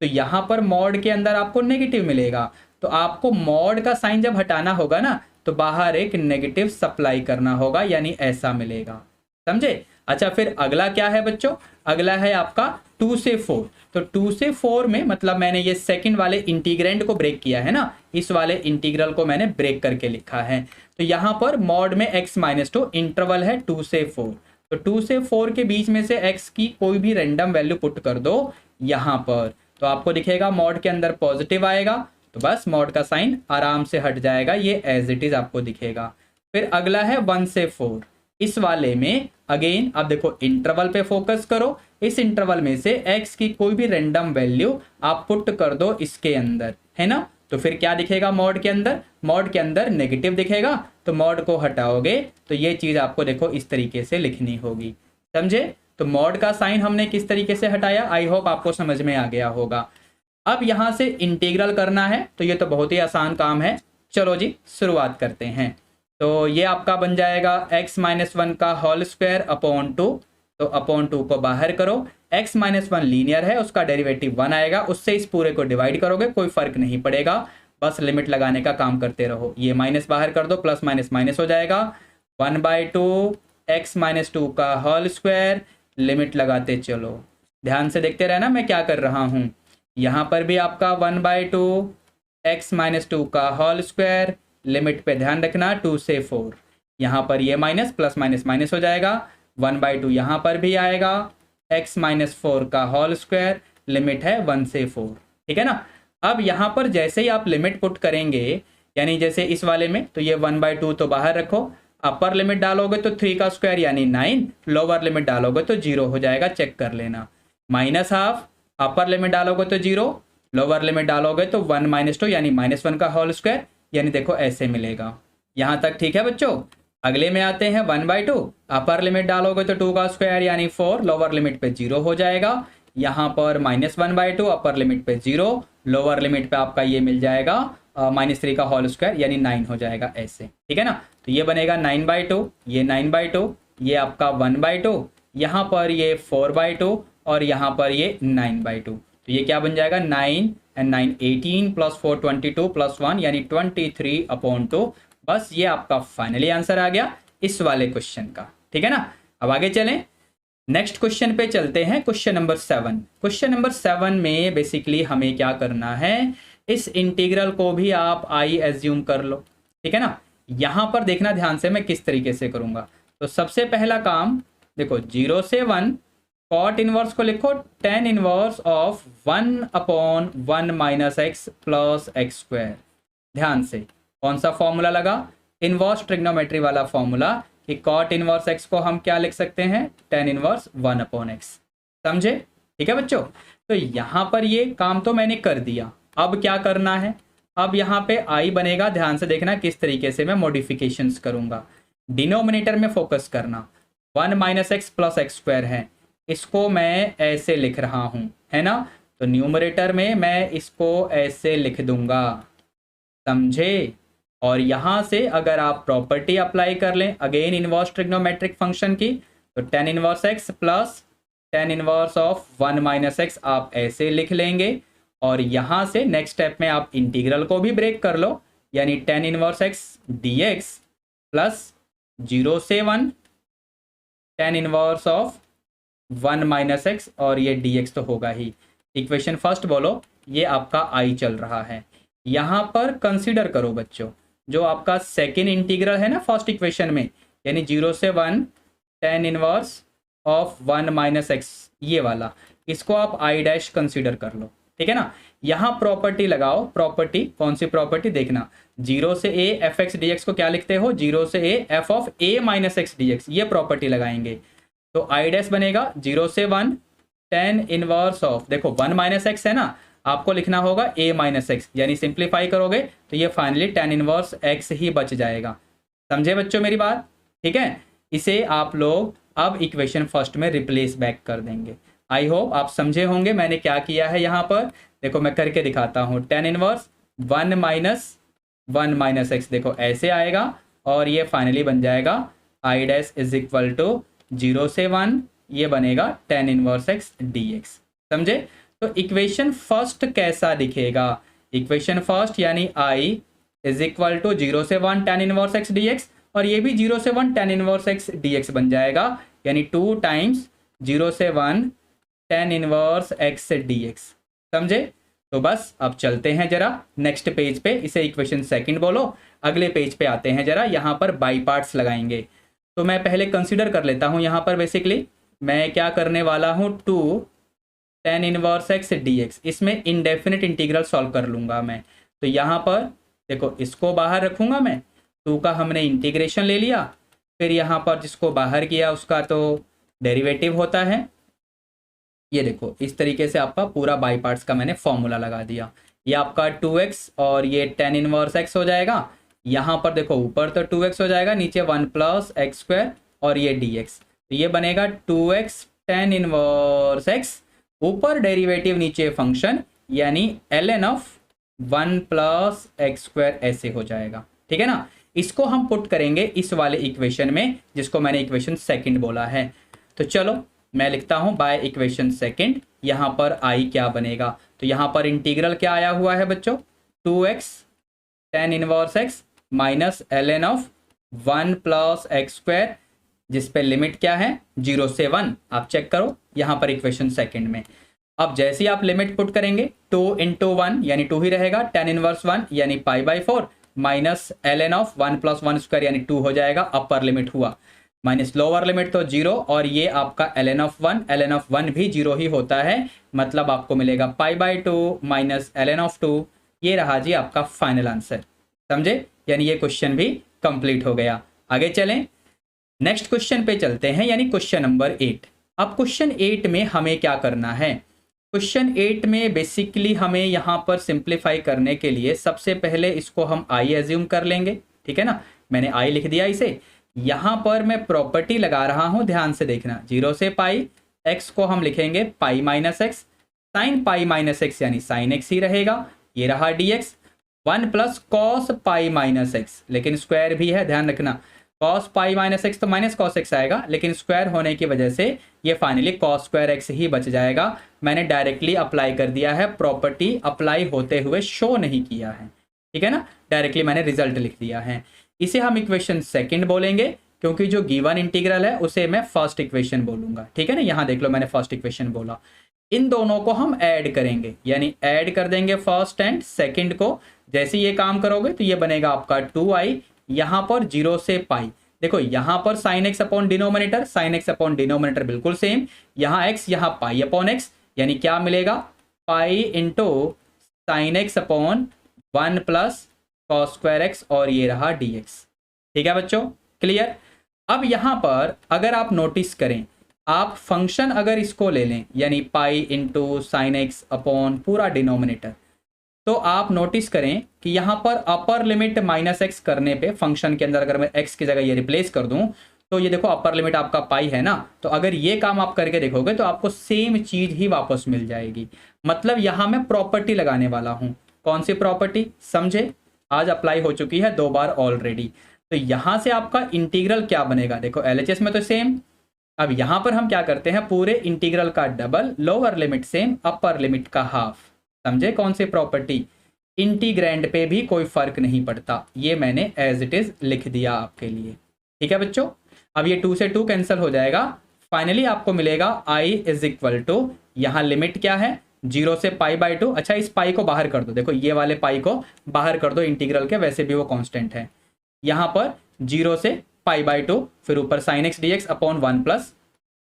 तो यहाँ पर मॉड के अंदर आपको नेगेटिव मिलेगा। तो आपको मॉड का साइन जब हटाना होगा ना, तो बाहर एक नेगेटिव सप्लाई करना होगा, यानी ऐसा मिलेगा। समझे? अच्छा, फिर अगला क्या है बच्चों? अगला है आपका 2 से 4। तो 2 से 4 में मतलब मैंने ये सेकंड वाले इंटीग्रेंड को ब्रेक किया है ना, इस वाले इंटीग्रल को मैंने ब्रेक करके लिखा है। तो यहाँ पर मॉड में x-2 इंटरवल है 2 से 4, तो 2 से 4 के बीच में से x की कोई भी रैंडम वैल्यू पुट कर दो यहाँ पर, तो आपको दिखेगा मॉड के अंदर पॉजिटिव आएगा, तो बस मॉड का साइन आराम से हट जाएगा, ये एज इट इज आपको दिखेगा। फिर अगला है 1 से 4, इस वाले में अगेन अब देखो इंटरवल पे फोकस करो, इस इंटरवल में से x की कोई भी रैंडम वैल्यू आप पुट कर दो इसके अंदर, है ना। तो फिर क्या दिखेगा मॉड के अंदर? मॉड के अंदर नेगेटिव दिखेगा, तो मॉड को हटाओगे तो ये चीज आपको देखो इस तरीके से लिखनी होगी। समझे? तो मॉड का साइन हमने किस तरीके से हटाया, आई होप आपको समझ में आ गया होगा। अब यहां से इंटीग्रल करना है, तो ये तो बहुत ही आसान काम है। चलो जी शुरुआत करते हैं। तो ये आपका बन जाएगा x-1 का होल स्क्वायर अपॉन 2, तो अपॉन 2 को बाहर करो, x-1 लीनियर है, उसका डेरिवेटिव 1 आएगा, उससे इस पूरे को डिवाइड करोगे, कोई फर्क नहीं पड़ेगा, बस लिमिट लगाने का काम करते रहो। ये माइनस बाहर कर दो, प्लस माइनस माइनस हो जाएगा, 1/2 x-2 का होल स्क्वायर, लिमिट लगाते चलो, ध्यान से देखते रहना मैं क्या कर रहा हूँ। यहाँ पर भी आपका 1/2 x-2 का होल स्क्वायर, लिमिट पे ध्यान रखना 2 से 4, यहाँ पर ये माइनस प्लस माइनस माइनस हो जाएगा, 1/2 यहाँ पर भी आएगा, x-4 का होल स्क्वायर, लिमिट है 1 से 4। ठीक है ना। अब यहाँ पर जैसे ही आप लिमिट पुट करेंगे, यानी जैसे इस वाले में, तो ये 1/2 तो बाहर रखो, अपर लिमिट डालोगे तो 3 का स्क्वायर यानी 9, लोअर लिमिट डालोगे तो 0 हो जाएगा, चेक कर लेना। -12, अपर लिमिट डालोगे तो 0, लोअर लिमिट डालोगे तो 1 - 2 यानी -1 का होल स्क्वायर, यानी देखो ऐसे मिलेगा। यहाँ तक ठीक है बच्चों। अगले में आते हैं 1/2, अपर लिमिट डालोगे तो 2 का स्क्वायर यानी 4, लोअर लिमिट पे 0 हो जाएगा, यहाँ पर -1/2, अपर लिमिट पे 0, लोअर लिमिट पे आपका ये मिल जाएगा -3 का होल स्क्वायर यानी 9 हो जाएगा ऐसे। ठीक है ना। तो ये बनेगा 9/2, ये 9/2, ये आपका 1/2, यहाँ पर ये 4/2 और यहाँ पर ये 9/2। तो ये क्या बन जाएगा, 9 and 9 18 प्लस 4 22 प्लस 1 यानी 23/2। बस ये आपका फाइनली आंसर आ गया इस वाले क्वेश्चन का। ठीक है ना। अब आगे चलें, नेक्स्ट क्वेश्चन पे चलते हैं, क्वेश्चन नंबर 7। क्वेश्चन नंबर 7 में बेसिकली हमें क्या करना है, इस इंटीग्रल को भी आप आई एज्यूम कर लो। ठीक है ना। यहां पर देखना ध्यान से मैं किस तरीके से करूंगा। तो सबसे पहला काम देखो, 0 से 1 कॉट इनवर्स को लिखो tan inverse of 1/1 - x plus x square. ध्यान से कौन सा फॉर्मूला लगा? इनवर्स ट्रिग्नोमेट्री वाला फॉर्मूला कि कॉट इनवर्स एक्स को हम क्या लिख सकते हैं? Tan inverse 1/x। समझे? ठीक है बच्चों, तो यहां पर ये काम तो मैंने कर दिया। अब क्या करना है? अब यहाँ पे आई बनेगा, ध्यान से देखना किस तरीके से मैं मॉडिफिकेशंस करूंगा। डिनोमिनेटर में फोकस करना, 1 - x + x² है, इसको मैं ऐसे लिख रहा हूं, है ना? तो न्यूमरेटर में मैं इसको ऐसे लिख दूंगा, समझे? और यहां से अगर आप प्रॉपर्टी अप्लाई कर लें अगेन इनवर्स ट्रिग्नोमेट्रिक फंक्शन की, तो tan inverse x plus tan inverse of 1 - x आप ऐसे लिख लेंगे। और यहां से नेक्स्ट स्टेप में आप इंटीग्रल को भी ब्रेक कर लो, यानी tan inverse x dx plus 0 से 1 टेन इनवर्स ऑफ 1 - x, और ये dx तो होगा ही। इक्वेशन फर्स्ट बोलो, ये आपका आई चल रहा है। यहां पर कंसीडर करो बच्चों, जो आपका सेकेंड इंटीग्रल है ना फर्स्ट इक्वेशन में, यानी 0 से 1 टेन इनवर्स ऑफ 1 - x, ये वाला, इसको आप आई डैश कंसीडर कर लो, ठीक है ना? यहां प्रॉपर्टी लगाओ। प्रॉपर्टी कौन सी प्रॉपर्टी? देखना, 0 से a F x D x को क्या लिखते हो? 0 से a F of a - x dx, ये प्रॉपर्टी लगाएंगे। तो आई डैश बनेगा 0 से 1 टेन इनवर्स ऑफ, देखो 1 - x है ना, आपको लिखना होगा a - x, यानी सिंप्लीफाई करोगे तो ये फाइनली टेन इनवर्स x ही बच जाएगा। समझे बच्चों मेरी बात? ठीक है, इसे आप लोग अब इक्वेशन फर्स्ट में रिप्लेस बैक कर देंगे। आई होप आप समझे होंगे मैंने क्या किया है। यहाँ पर देखो मैं करके दिखाता हूँ, टेन इनवर्स 1 - 1 - x, देखो ऐसे आएगा, और ये फाइनली बन जाएगा i dash is equal to 0 से 1, ये बनेगा टेन इनवर्स x dx। समझे? तो इक्वेशन फर्स्ट कैसा दिखेगा? इक्वेशन फर्स्ट यानी आई इज इक्वल टू 0 से 1 टेन इनवर्स x dx, और ये भी 0 से 1 टेन इनवर्स x dx बन जाएगा, यानी 2 टाइम्स 0 से 1 टेन इनवर्स x dx। समझे? तो बस अब चलते हैं जरा नेक्स्ट पेज पे, इसे इक्वेशन सेकंड बोलो। अगले पेज पे आते हैं जरा, यहाँ पर बाई पार्ट्स लगाएंगे। तो मैं पहले कंसीडर कर लेता हूँ, यहाँ पर बेसिकली मैं क्या करने वाला हूँ, 2 टेन इनवर्स x dx, इसमें इनडेफिनिट इंटीग्रल सॉल्व कर लूंगा मैं। तो यहाँ पर देखो इसको बाहर रखूंगा मैं, 2 का हमने इंटीग्रेशन ले लिया, फिर यहाँ पर जिसको बाहर किया उसका तो डेरिवेटिव होता है। ये देखो इस तरीके से आपका पूरा बाई पार्ट्स का मैंने फॉर्मूला लगा दिया। ये आपका 2x और ये टेन इनवर्स x हो जाएगा। यहाँ पर देखो ऊपर तो 2x हो जाएगा, नीचे 1 + x² और ये dx, तो ये बनेगा 2x टेन इनवर्स x, ऊपर डेरिवेटिव नीचे फंक्शन, यानी ln ऑफ 1 + x², ऐसे हो जाएगा। ठीक है ना? इसको हम पुट करेंगे इस वाले इक्वेशन में, जिसको मैंने इक्वेशन सेकंड बोला है। तो चलो मैं लिखता हूं बाय इक्वेशन सेकंड, यहां पर आई क्या बनेगा? तो यहां पर इंटीग्रल क्या आया हुआ है बच्चों, 2x tan inverse x minus ln of 1 + x², जिस पे लिमिट क्या है 0 से 1। आप चेक करो यहां पर इक्वेशन सेकंड में। अब जैसे ही आप लिमिट पुट करेंगे 2 × 1 यानी 2 ही रहेगा, टेन इनवर्स 1 यानी π/4 माइनस ln ऑफ 1 + 1² यानी 2 हो जाएगा। अपर लिमिट हुआ माइनस लोअर लिमिट तो 0, और ये आपका ln ऑफ 1 भी 0 ही होता है, मतलब आपको मिलेगा π/2 माइनस ln ऑफ 2। ये रहा जी आपका फाइनल आंसर। समझे? यानी ये क्वेश्चन भी कंप्लीट हो गया। आगे चलें, नेक्स्ट क्वेश्चन पे चलते हैं, यानी क्वेश्चन नंबर 8। अब क्वेश्चन 8 में हमें क्या करना है? क्वेश्चन 8 में बेसिकली हमें यहाँ पर सिंप्लीफाई करने के लिए सबसे पहले इसको हम आई एज्यूम कर लेंगे। ठीक है ना? मैंने आई लिख दिया इसे। यहाँ पर मैं प्रॉपर्टी लगा रहा हूँ, ध्यान से देखना, 0 से π, x को हम लिखेंगे π - x, साइन π - x यानी साइन x ही रहेगा। ये रहा dx, 1 + cos π - x, लेकिन स्क्वायर भी है, ध्यान रखना, cos π - x तो माइनस cos x आएगा, लेकिन स्क्वायर होने की वजह से ये फाइनली cos² x ही बच जाएगा। मैंने डायरेक्टली अप्लाई कर दिया है, प्रॉपर्टी अप्लाई होते हुए शो नहीं किया है। ठीक है ना? डायरेक्टली मैंने रिजल्ट लिख दिया है। इसे हम इक्वेशन सेकंड बोलेंगे, क्योंकि जो गिवन इंटीग्रल है उसे मैं फर्स्ट इक्वेशन बोलूंगा। ठीक है ना? यहाँ देख लो मैंने फर्स्ट इक्वेशन बोला। इन दोनों को हम ऐड करेंगे, यानी ऐड कर देंगे फर्स्ट एंड सेकंड को। जैसे ये काम करोगे तो ये बनेगा आपका 2i, यहाँ पर 0 से π, देखो यहाँ पर sin x upon denominator, sin x upon denominator बिल्कुल सेम, यहाँ x यहाँ π/x, यानी क्या मिलेगा, π × sin x upon 1 + cos square x और ये रहा dx। ठीक है बच्चों, क्लियर। अब यहाँ पर अगर आप नोटिस करें, आप फंक्शन अगर इसको ले लें यानी pi into sine X upon पूरा डिनोमिनेटर, तो आप नोटिस करें कि यहाँ पर अपर लिमिट माइनस एक्स करने पे फंक्शन के अंदर अगर मैं एक्स की जगह ये रिप्लेस कर दूं तो ये देखो अपर लिमिट आपका पाई है ना, तो अगर ये काम आप करके देखोगे तो आपको सेम चीज ही वापस मिल जाएगी। मतलब यहाँ मैं प्रॉपर्टी लगाने वाला हूँ। कौन सी प्रॉपर्टी समझे, आज अप्लाई हो चुकी है 2 बार ऑलरेडी। तो यहाँ से आपका इंटीग्रल क्या बनेगा, देखो LHS में तो सेम। अब यहाँ पर हम क्या करते हैं, पूरे इंटीग्रल का double, lower limit same, upper limit का हाफ। समझे कौन सी प्रॉपर्टी, इंटीग्रैंड पे भी कोई फर्क नहीं पड़ता। ये मैंने एज इट इज लिख दिया आपके लिए। ठीक है बच्चों, अब ये 2 से 2 कैंसिल हो जाएगा। फाइनली आपको मिलेगा i इज इक्वल टू, यहाँ लिमिट क्या है 0 से π/2। अच्छा इस पाई को बाहर कर दो, देखो ये वाले पाई को बाहर कर दो इंटीग्रल के, वैसे भी वो कांस्टेंट है। यहाँ पर 0 से π/2, फिर ऊपर sin x dx upon 1 plus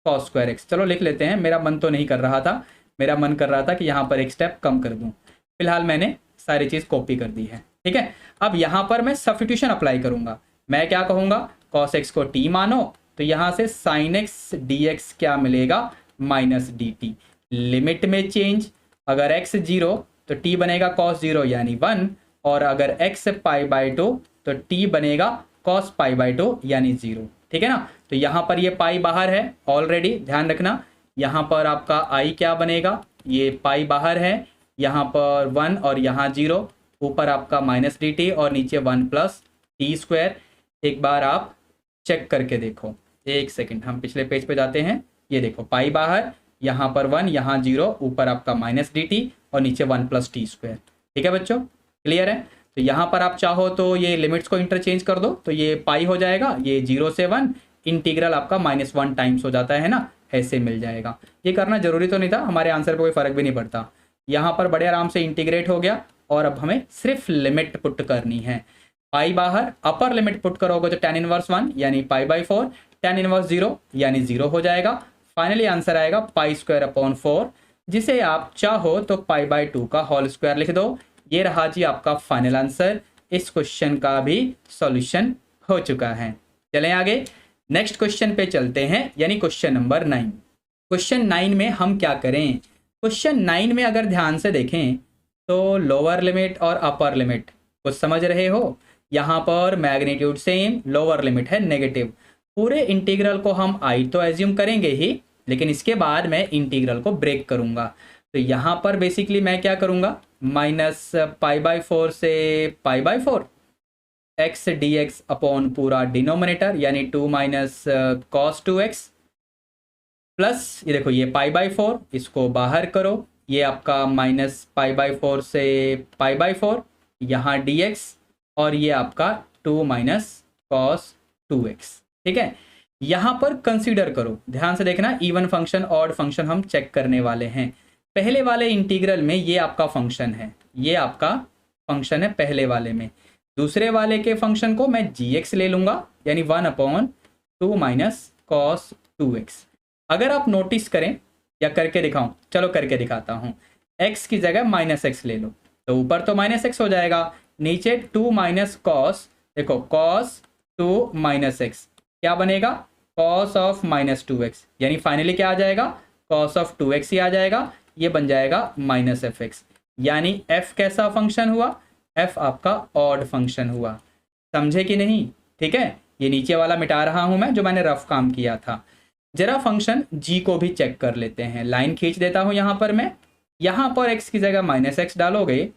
cos square x. चलो लिख लेते हैं, मेरा मन तो नहीं कर रहा था, मेरा मन कर रहा था कि यहाँ पर एक स्टेप कम कर दूं। फिलहाल मैंने सारी चीज़ कॉपी कर दी है। ठीक है, अब यहाँ पर मैं सब्स्टिट्यूशन अप्लाई करूंगा। मैं क्या कहूँगा, cos x को t मानो, तो यहाँ से sin x dx क्या मिलेगा, माइनस dt। लिमिट में चेंज, अगर x 0 तो t बनेगा cos 0 यानी 1, और अगर x π/2 तो t बनेगा cos π/2 यानी 0। ठीक है ना, तो यहाँ पर ये पाई बाहर है ऑलरेडी, ध्यान रखना। यहाँ पर आपका i क्या बनेगा, ये पाई बाहर है, यहाँ पर 1 और यहाँ 0, ऊपर आपका माइनस dt और नीचे 1 प्लस टी स्क्वायर। एक बार आप चेक करके देखो, एक सेकंड, हम पिछले पेज पे जाते हैं। ये देखो पाई बाहर, यहाँ पर 1, यहाँ 0, ऊपर आपका माइनस dt और नीचे 1 प्लस टी स्क्वायर। ठीक है बच्चों, क्लियर है। तो यहाँ पर आप चाहो तो ये लिमिट्स को इंटरचेंज कर दो, तो ये पाई हो जाएगा, ये 0 से 1, इंटीग्रल आपका -1 टाइम्स हो जाता है ना, ऐसे मिल जाएगा। ये करना जरूरी तो नहीं था, हमारे आंसर पे कोई फर्क भी नहीं पड़ता। यहाँ पर बड़े आराम से इंटीग्रेट हो गया, और अब हमें सिर्फ लिमिट पुट करनी है। पाई बाहर, अपर लिमिट पुट करोगे तो tan इनवर्स 1 यानी π/4, tan इनवर्स 0 यानी 0 हो जाएगा। फाइनली आंसर आएगा π² अपॉन 4, जिसे आप चाहो तो π/2 का होल स्क्वायर लिख दो। ये रहा जी आपका फाइनल आंसर। इस क्वेश्चन का भी सॉल्यूशन हो चुका है। चलें आगे, नेक्स्ट क्वेश्चन पे चलते हैं, यानी क्वेश्चन नंबर 9। क्वेश्चन 9 में हम क्या करें, क्वेश्चन 9 में अगर ध्यान से देखें तो लोअर लिमिट और अपर लिमिट कुछ समझ रहे हो। यहाँ पर मैग्नीट्यूड सेम, लोअर लिमिट है नेगेटिव। पूरे इंटीग्रल को हम आई तो एज्यूम करेंगे ही, लेकिन इसके बाद मैं इंटीग्रल को ब्रेक करूंगा। तो यहाँ पर बेसिकली मैं क्या करूंगा, -π/4 से π/4 x dx अपॉन पूरा डिनोमिनेटर यानी 2 माइनस cos 2x प्लस ये देखो ये π/4, इसको बाहर करो, ये आपका -π/4 से π/4, यहाँ dx, और ये आपका 2 माइनस cos 2x। ठीक है, यहाँ पर कंसीडर करो, ध्यान से देखना, इवन फंक्शन ऑड फंक्शन हम चेक करने वाले हैं। पहले वाले इंटीग्रल में ये आपका फंक्शन है, ये आपका फंक्शन है पहले वाले में। दूसरे वाले के फंक्शन को मैं gx ले लूंगा, यानी 1/2 माइनस cos 2x। अगर आप नोटिस करें या करके दिखाऊं, चलो करके दिखाता हूं। x की जगह -x ले लो, तो ऊपर तो -x हो जाएगा, नीचे 2 माइनस कॉस, देखो cos 2 माइनस x क्या बनेगा, cos ऑफ -2x, यानी फाइनली क्या आ जाएगा, cos ऑफ 2x ही आ जाएगा। ये बन जाएगा -fx, यानी f कैसा फंक्शन हुआ, f आपका ऑड फंक्शन हुआ। समझे कि नहीं। ठीक है, ये नीचे वाला मिटा रहा हूं मैं जो मैंने रफ काम किया था। जरा फंक्शन g को भी चेक कर लेते हैं, लाइन खींच देता हूं यहाँ पर मैं। यहाँ पर x की जगह -x डालोगे,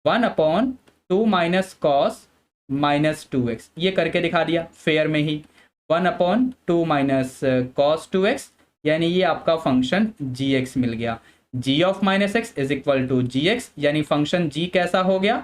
1/2 माइनस कॉस -2x, ये करके दिखा दिया फेयर में ही। 1/2 माइनस cos 2x, यानी ये आपका फंक्शन gx मिल गया। g of -x is equal to gx, यानी फंक्शन g कैसा हो गया,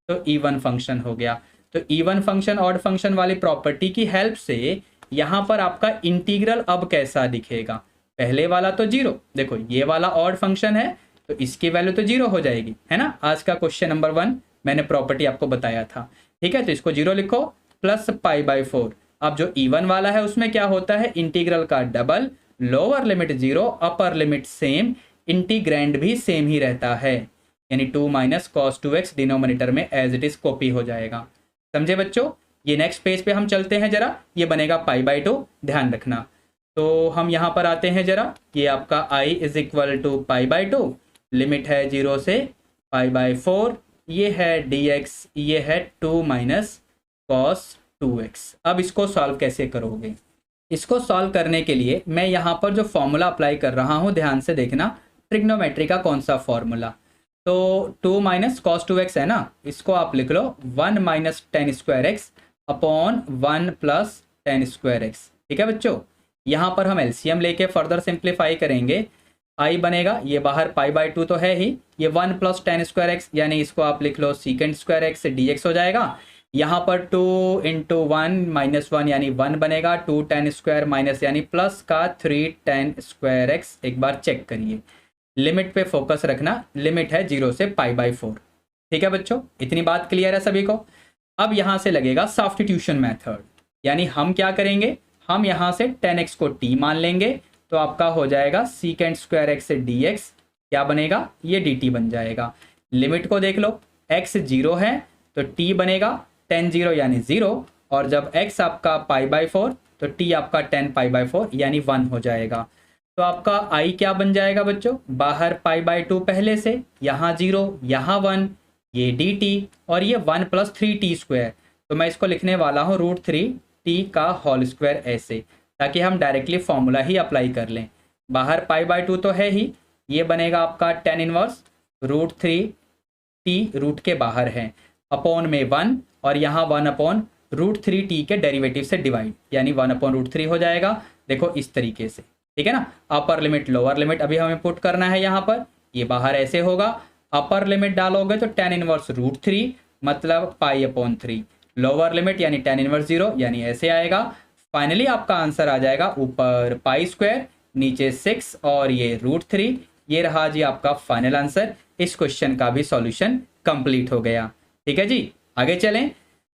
तो इवन फंक्शन हो गया। तो इवन फंक्शन ऑड फंक्शन वाली प्रॉपर्टी की हेल्प से यहाँ पर आपका इंटीग्रल अब कैसा दिखेगा, पहले वाला तो 0, देखो ये वाला ऑड फंक्शन है तो इसकी वैल्यू तो 0 हो जाएगी, है ना। आज का क्वेश्चन नंबर 1 मैंने प्रॉपर्टी आपको बताया था। ठीक है, तो इसको 0 लिखो, प्लस π/4। अब जो इवन वाला है उसमें क्या होता है, इंटीग्रल का double, lower limit 0, upper limit same, integrand भी सेम ही रहता है, यानी 2 माइनस कॉस 2x डिनोमिनेटर में एज इट इज कॉपी हो जाएगा। समझे बच्चों? ये नेक्स्ट पेज पे हम चलते हैं जरा, ये बनेगा π/2, ध्यान रखना। तो हम यहाँ पर आते हैं जरा, ये आपका i is equal to π/2, limit है 0 से π/4, ये है dx, ये है 2 माइनस कॉस 2x। अब इसको सॉल्व कैसे करोगे? इसको सॉल्व करने के लिए मैं यहाँ पर जो फॉर्मूला अप्लाई कर रहा हूँ, ध्यान से देखना, ट्रिग्नोमेट्री का कौन सा फॉर्मूला। तो 2 माइनस कॉस 2x है ना, इसको आप लिख लो 1 minus ten square x upon 1 plus ten square x. ठीक है बच्चों, यहाँ पर हम एलसीएम लेके फर्दर सिंप्लीफाई करेंगे। आई बनेगा, ये बाहर π/2 तो है ही, ये 1 प्लस टेन स्क्वायर एक्स, यानी इसको आप लिख लो सीकेंड स्क्वायर एक्स से dx हो जाएगा। यहाँ पर 2 इंटू 1 माइनस 1 यानी 1 बनेगा, 2 टेन स्क्वायर माइनस यानी प्लस का 3 टेन स्क्वायर एक्स। एक बार चेक करिए, लिमिट पे फोकस रखना, लिमिट है 0 से π/4। ठीक है बच्चों, इतनी बात क्लियर है सभी को? अब यहाँ से लगेगा सब्स्टिट्यूशन मेथड, यानी हम क्या करेंगे, हम यहाँ से 10x को t मान लेंगे, तो आपका हो जाएगा सीकेंड स्क्वायर एक्स से dx, क्या बनेगा, ये dt बन जाएगा। लिमिट को देख लो, x 0 है तो t बनेगा tan 0 यानी 0, और जब x आपका π/4 तो t आपका tan π/4 यानी 1 हो जाएगा। तो आपका i क्या बन जाएगा बच्चों, बाहर π/2 पहले से, यहाँ 0, यहाँ 1, ये dt, और ये 1 प्लस 3t स्क्वायर। तो मैं इसको लिखने वाला हूँ √3t का होल स्क्वायर ऐसे, ताकि हम डायरेक्टली फॉर्मूला ही अप्लाई कर लें। बाहर π/2 तो है ही, ये बनेगा आपका tan इनवर्स √3t, रूट के बाहर है, अपॉन में 1, और यहाँ 1 अपॉन √3t के डेरिवेटिव से डिवाइड, यानी 1 अपॉन √3 हो जाएगा। देखो इस तरीके से, ठीक है ना। अपर लिमिट लोअर लिमिट अभी हमें पुट करना है यहाँ पर, ये बाहर ऐसे होगा, अपर लिमिट डालोगे तो tan इनवर्स √3 मतलब π/3, लोअर लिमिट यानी tan इनवर्स 0 यानी ऐसे आएगा। फाइनली आपका आंसर आ जाएगा ऊपर π², नीचे 6 और ये √3। ये रहा जी आपका फाइनल आंसर। इस क्वेश्चन का भी सॉल्यूशन कंप्लीट हो गया। ठीक है जी, आगे चलें,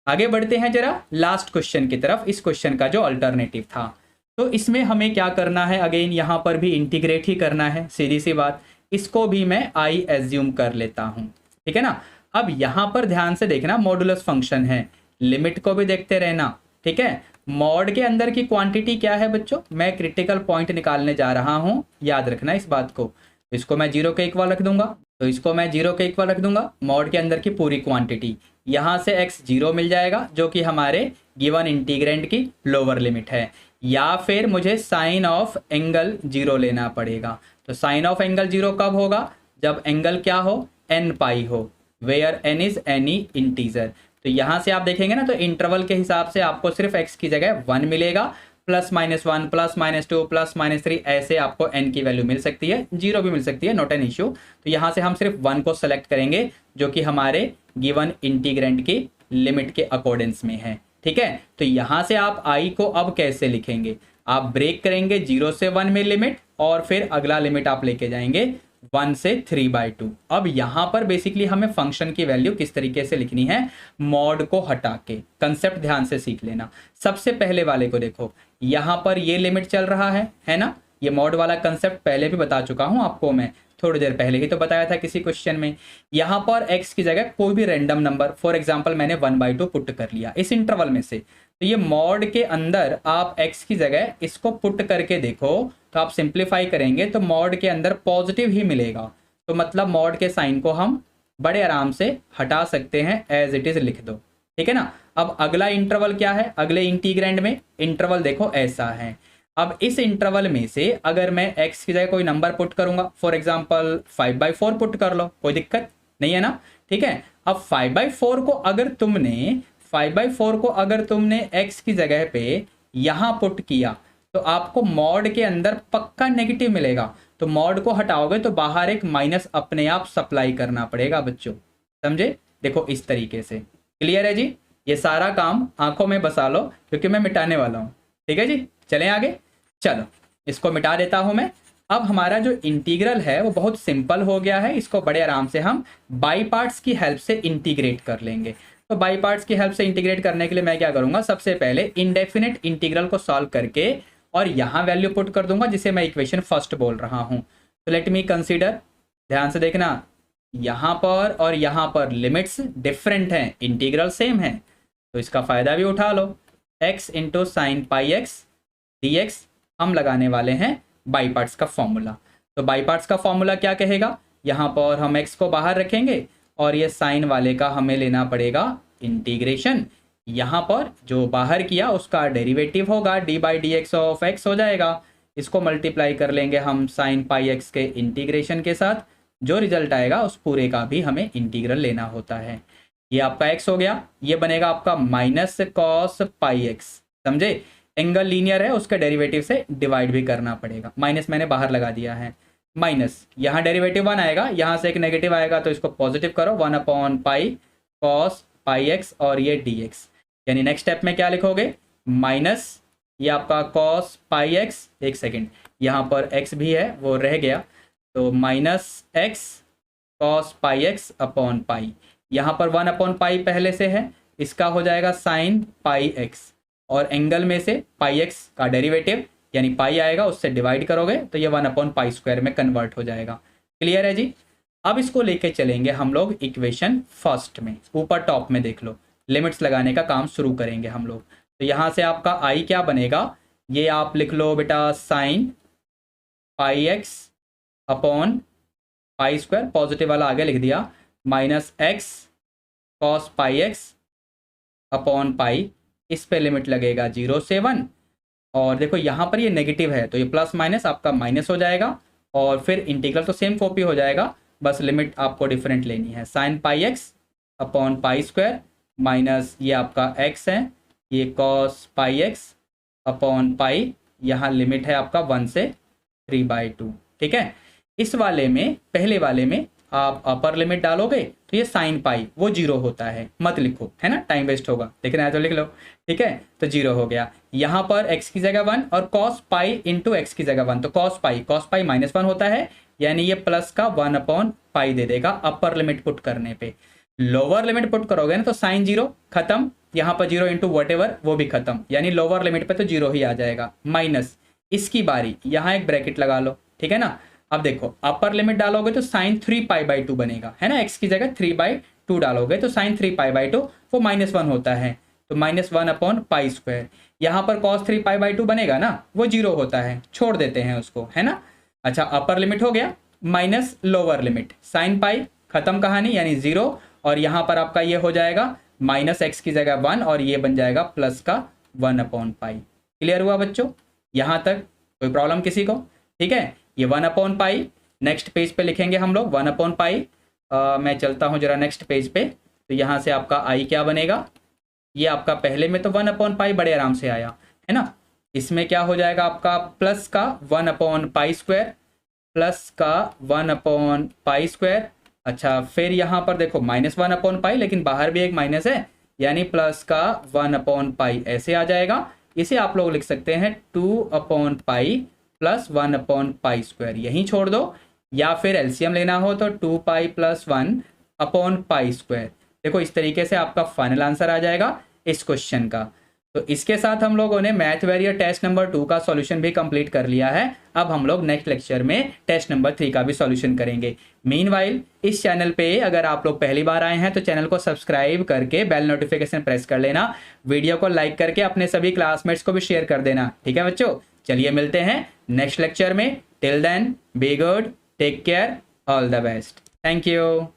आगे बढ़ते हैं जरा लास्ट क्वेश्चन की तरफ। इस क्वेश्चन का जो अल्टरनेटिव था, तो इसमें हमें क्या करना है, अगेन यहाँ पर भी इंटीग्रेट ही करना है, सीधी सी बात। इसको भी मैं आई एज्यूम कर लेता हूँ, ठीक है ना। अब यहाँ पर ध्यान से देखना, मॉडुलस फंक्शन है, लिमिट को भी देखते रहना, ठीक है। मॉड के अंदर की क्वांटिटी क्या है बच्चों, मैं क्रिटिकल पॉइंट निकालने जा रहा हूँ, याद रखना इस बात को। इसको मैं 0 के इक्वल रख दूंगा, तो इसको मैं 0 के इक्वल रख दूंगा, मॉड के अंदर की पूरी क्वांटिटी। यहाँ से x 0 मिल जाएगा, जो कि हमारे गिवन इंटीग्रेंड की लोअर लिमिट है, या फिर मुझे साइन ऑफ एंगल 0 लेना पड़ेगा। तो साइन ऑफ एंगल 0 कब होगा, जब एंगल क्या हो, n पाई हो, where n is any integer. तो यहाँ से आप देखेंगे ना, तो इंटरवल के हिसाब से आपको सिर्फ x की जगह 1 मिलेगा, +-1, +-2, +-3, ऐसे आपको n की वैल्यू मिल सकती है, 0 भी मिल सकती है, नॉट एन इश्यू। तो यहाँ से हम सिर्फ 1 को सेलेक्ट करेंगे, जो कि हमारे गिवन इंटीग्रेंड की लिमिट के अकॉर्डेंस में है, ठीक है। तो यहाँ से आप i को अब कैसे लिखेंगे, आप ब्रेक करेंगे 0 से 1 में लिमिट, और फिर अगला लिमिट आप लेके जाएंगे 1 से 3/2। अब यहाँ पर बेसिकली हमें फंक्शन की वैल्यू किस तरीके से लिखनी है, मॉड को हटा के। कंसेप्ट ध्यान से सीख लेना। सबसे पहले वाले को देखो, यहाँ पर ये लिमिट चल रहा है ना। ये मॉड वाला कंसेप्ट पहले भी बता चुका हूँ आपको, मैं थोड़ी देर पहले ही तो बताया था किसी क्वेश्चन में। यहाँ पर x की जगह कोई भी रैंडम नंबर, फॉर एग्जाम्पल मैंने 1/2 पुट कर लिया इस इंटरवल में से। तो ये मॉड के अंदर आप x की जगह इसको पुट करके देखो, तो आप सिंप्लीफाई करेंगे तो मॉड के अंदर पॉजिटिव ही मिलेगा। तो मतलब मॉड के साइन को हम बड़े आराम से हटा सकते हैं, एज इट इज लिख दो, ठीक है ना। अब अगला इंटरवल क्या है, अगले इंटीग्रेंड में इंटरवल देखो ऐसा है। अब इस इंटरवल में से अगर मैं x की जगह कोई नंबर पुट करूंगा, फॉर एग्जांपल 5/4 पुट कर लो, कोई दिक्कत नहीं है ना, ठीक है। अब 5/4 को अगर तुमने x की जगह पे यहाँ पुट किया, तो आपको मॉड के अंदर पक्का नेगेटिव मिलेगा। तो मॉड को हटाओगे तो बाहर एक माइनस अपने आप सप्लाई करना पड़ेगा बच्चों, समझे। देखो इस तरीके से, क्लियर है जी। ये सारा काम आंखों में बसा लो, क्योंकि मैं मिटाने वाला हूँ, ठीक है जी। चलें आगे, चलो इसको मिटा देता हूं मैं। अब हमारा जो इंटीग्रल है वो बहुत सिंपल हो गया है, इसको बड़े आराम से हम बाई पार्ट्स की हेल्प से इंटीग्रेट कर लेंगे। तो बाई पार्ट्स की हेल्प से इंटीग्रेट करने के लिए मैं क्या करूंगा, सबसे पहले इंडेफिनिट इंटीग्रल को सॉल्व करके और यहाँ वैल्यू पुट कर दूंगा, जिसे मैं इक्वेशन फर्स्ट बोल रहा हूँ। तो लेट मी कंसीडर, ध्यान से देखना, यहाँ पर और यहाँ पर लिमिट्स डिफरेंट हैं, इंटीग्रल सेम है, तो इसका फ़ायदा भी उठा लो। x into sine pi x D x हम लगाने वाले हैं बाई पार्ट्स का फॉर्मूला। तो बाई पार्ट्स का फॉर्मूला क्या कहेगा, यहाँ पर हम x को बाहर रखेंगे और ये साइन वाले का हमें लेना पड़ेगा इंटीग्रेशन। यहाँ पर जो बाहर किया उसका डेरिवेटिव होगा, D by D x of x हो जाएगा। इसको मल्टीप्लाई कर लेंगे हम साइन पाई एक्स के इंटीग्रेशन के साथ, जो रिजल्ट आएगा उस पूरे का भी हमें इंटीग्रल लेना होता है। ये आपका x हो गया, ये बनेगा आपका माइनस कॉस पाई एक्स। समझे, एंगल लीनियर है, उसके डेरिवेटिव से डिवाइड भी करना पड़ेगा। माइनस मैंने बाहर लगा दिया है, माइनस यहाँ डेरिवेटिव 1 आएगा, यहाँ से एक नेगेटिव आएगा तो इसको पॉजिटिव करो, 1/पाई कॉस पाई एक्स और ये डी एक्स। यानी नेक्स्ट स्टेप में क्या लिखोगे, माइनस ये आपका कॉस पाई एक्स, एक सेकेंड यहाँ पर x भी है वो रह गया, तो minus x cos pi x upon pi, यहाँ पर 1/पाई पहले से है, इसका हो जाएगा साइन पाई एक्स और एंगल में से पाई एक्स का डेरिवेटिव यानी पाई आएगा, उससे डिवाइड करोगे तो ये 1/पाई स्क्वायर में कन्वर्ट हो जाएगा। क्लियर है जी। अब इसको लेके चलेंगे हम लोग इक्वेशन फर्स्ट में, ऊपर टॉप में देख लो, लिमिट्स लगाने का काम शुरू करेंगे हम लोग। तो यहाँ से आपका आई क्या बनेगा, ये आप लिख लो बेटा sine pi x upon pi square, positive वाला आगे लिख दिया, minus x cos pi x upon pi, इस पे लिमिट लगेगा 0 से 1। और देखो यहाँ पर ये नेगेटिव है तो ये प्लस माइनस आपका माइनस हो जाएगा, और फिर इंटीग्रल तो सेम कॉपी हो जाएगा, बस लिमिट आपको डिफरेंट लेनी है। Sine pi x upon pi square minus ये आपका x है, ये cos pi x upon pi, यहाँ लिमिट है आपका 1 से 3/2। ठीक है, इस वाले में पहले वाले में आप अपर लिमिट डालोगे तो ये साइन पाई वो 0 होता है, मत लिखो है ना, टाइम वेस्ट होगा, देखना है तो लिख लो। ठीक है, तो 0 हो गया, यहाँ पर x की जगह 1 और कॉस पाई इंटू एक्स की जगह 1, तो कॉस पाई -1 होता है, यानी ये प्लस का 1/पाई दे देगा अपर लिमिट पुट करने पे। लोअर लिमिट पुट करोगे ना तो साइन 0 खत्म, यहाँ पर 0 इंटू वट एवर वो भी खत्म, यानी लोअर लिमिट पे तो 0 ही आ जाएगा, माइनस इसकी बारी, यहाँ एक ब्रैकेट लगा लो। ठीक है ना, अब देखो अपर लिमिट डालोगे तो साइन 3π/2 बनेगा, है ना, x की जगह 3/2 डालोगे तो साइन 3π/2 वो -1 होता है, तो -1/पाई स्क्वायर। यहाँ पर कॉस 3π/2 बनेगा ना, वो 0 होता है, छोड़ देते हैं उसको, है ना। अच्छा, अपर लिमिट हो गया, minus lower limit, sine pi खत्म कहानी, यानी 0, और यहाँ पर आपका ये हो जाएगा माइनस एक्स की जगह 1 और ये बन जाएगा प्लस का 1/पाई। क्लियर हुआ बच्चों, यहाँ तक कोई प्रॉब्लम किसी को। ठीक है, ये 1/पाई, नेक्स्ट पेज पे लिखेंगे हम लोग 1/पाई। मैं चलता हूँ जरा नेक्स्ट पेज पे, तो यहाँ से आपका आई क्या बनेगा, ये आपका पहले में तो 1/पाई बड़े आराम से आया है ना, इसमें क्या हो जाएगा आपका प्लस का 1/पाई स्क्वायर, प्लस का 1/पाई स्क्वायर। अच्छा, फिर यहाँ पर देखो -1/पाई, लेकिन बाहर भी एक माइनस है, यानी प्लस का 1/पाई ऐसे आ जाएगा। इसे आप लोग लिख सकते हैं 2/पाई प्लस 1/पाई स्क्वायर, यहीं छोड़ दो, या फिर एलसीएम लेना हो तो 2π + 1/पाई स्क्वायर। देखो इस तरीके से आपका फाइनल आंसर आ जाएगा इस क्वेश्चन का। तो इसके साथ हम लोगों ने मैथ वेरियर टेस्ट नंबर 2 का सॉल्यूशन भी कंप्लीट कर लिया है। अब हम लोग नेक्स्ट लेक्चर में टेस्ट नंबर 3 का भी सॉल्यूशन करेंगे। मीनवाइल इस चैनल पे अगर आप लोग पहली बार आए हैं तो चैनल को सब्सक्राइब करके बेल नोटिफिकेशन प्रेस कर लेना, वीडियो को लाइक करके अपने सभी क्लासमेट्स को भी शेयर कर देना। ठीक है बच्चों, चलिए मिलते हैं नेक्स्ट लेक्चर में। Till then be good, take care, all the best, thank you.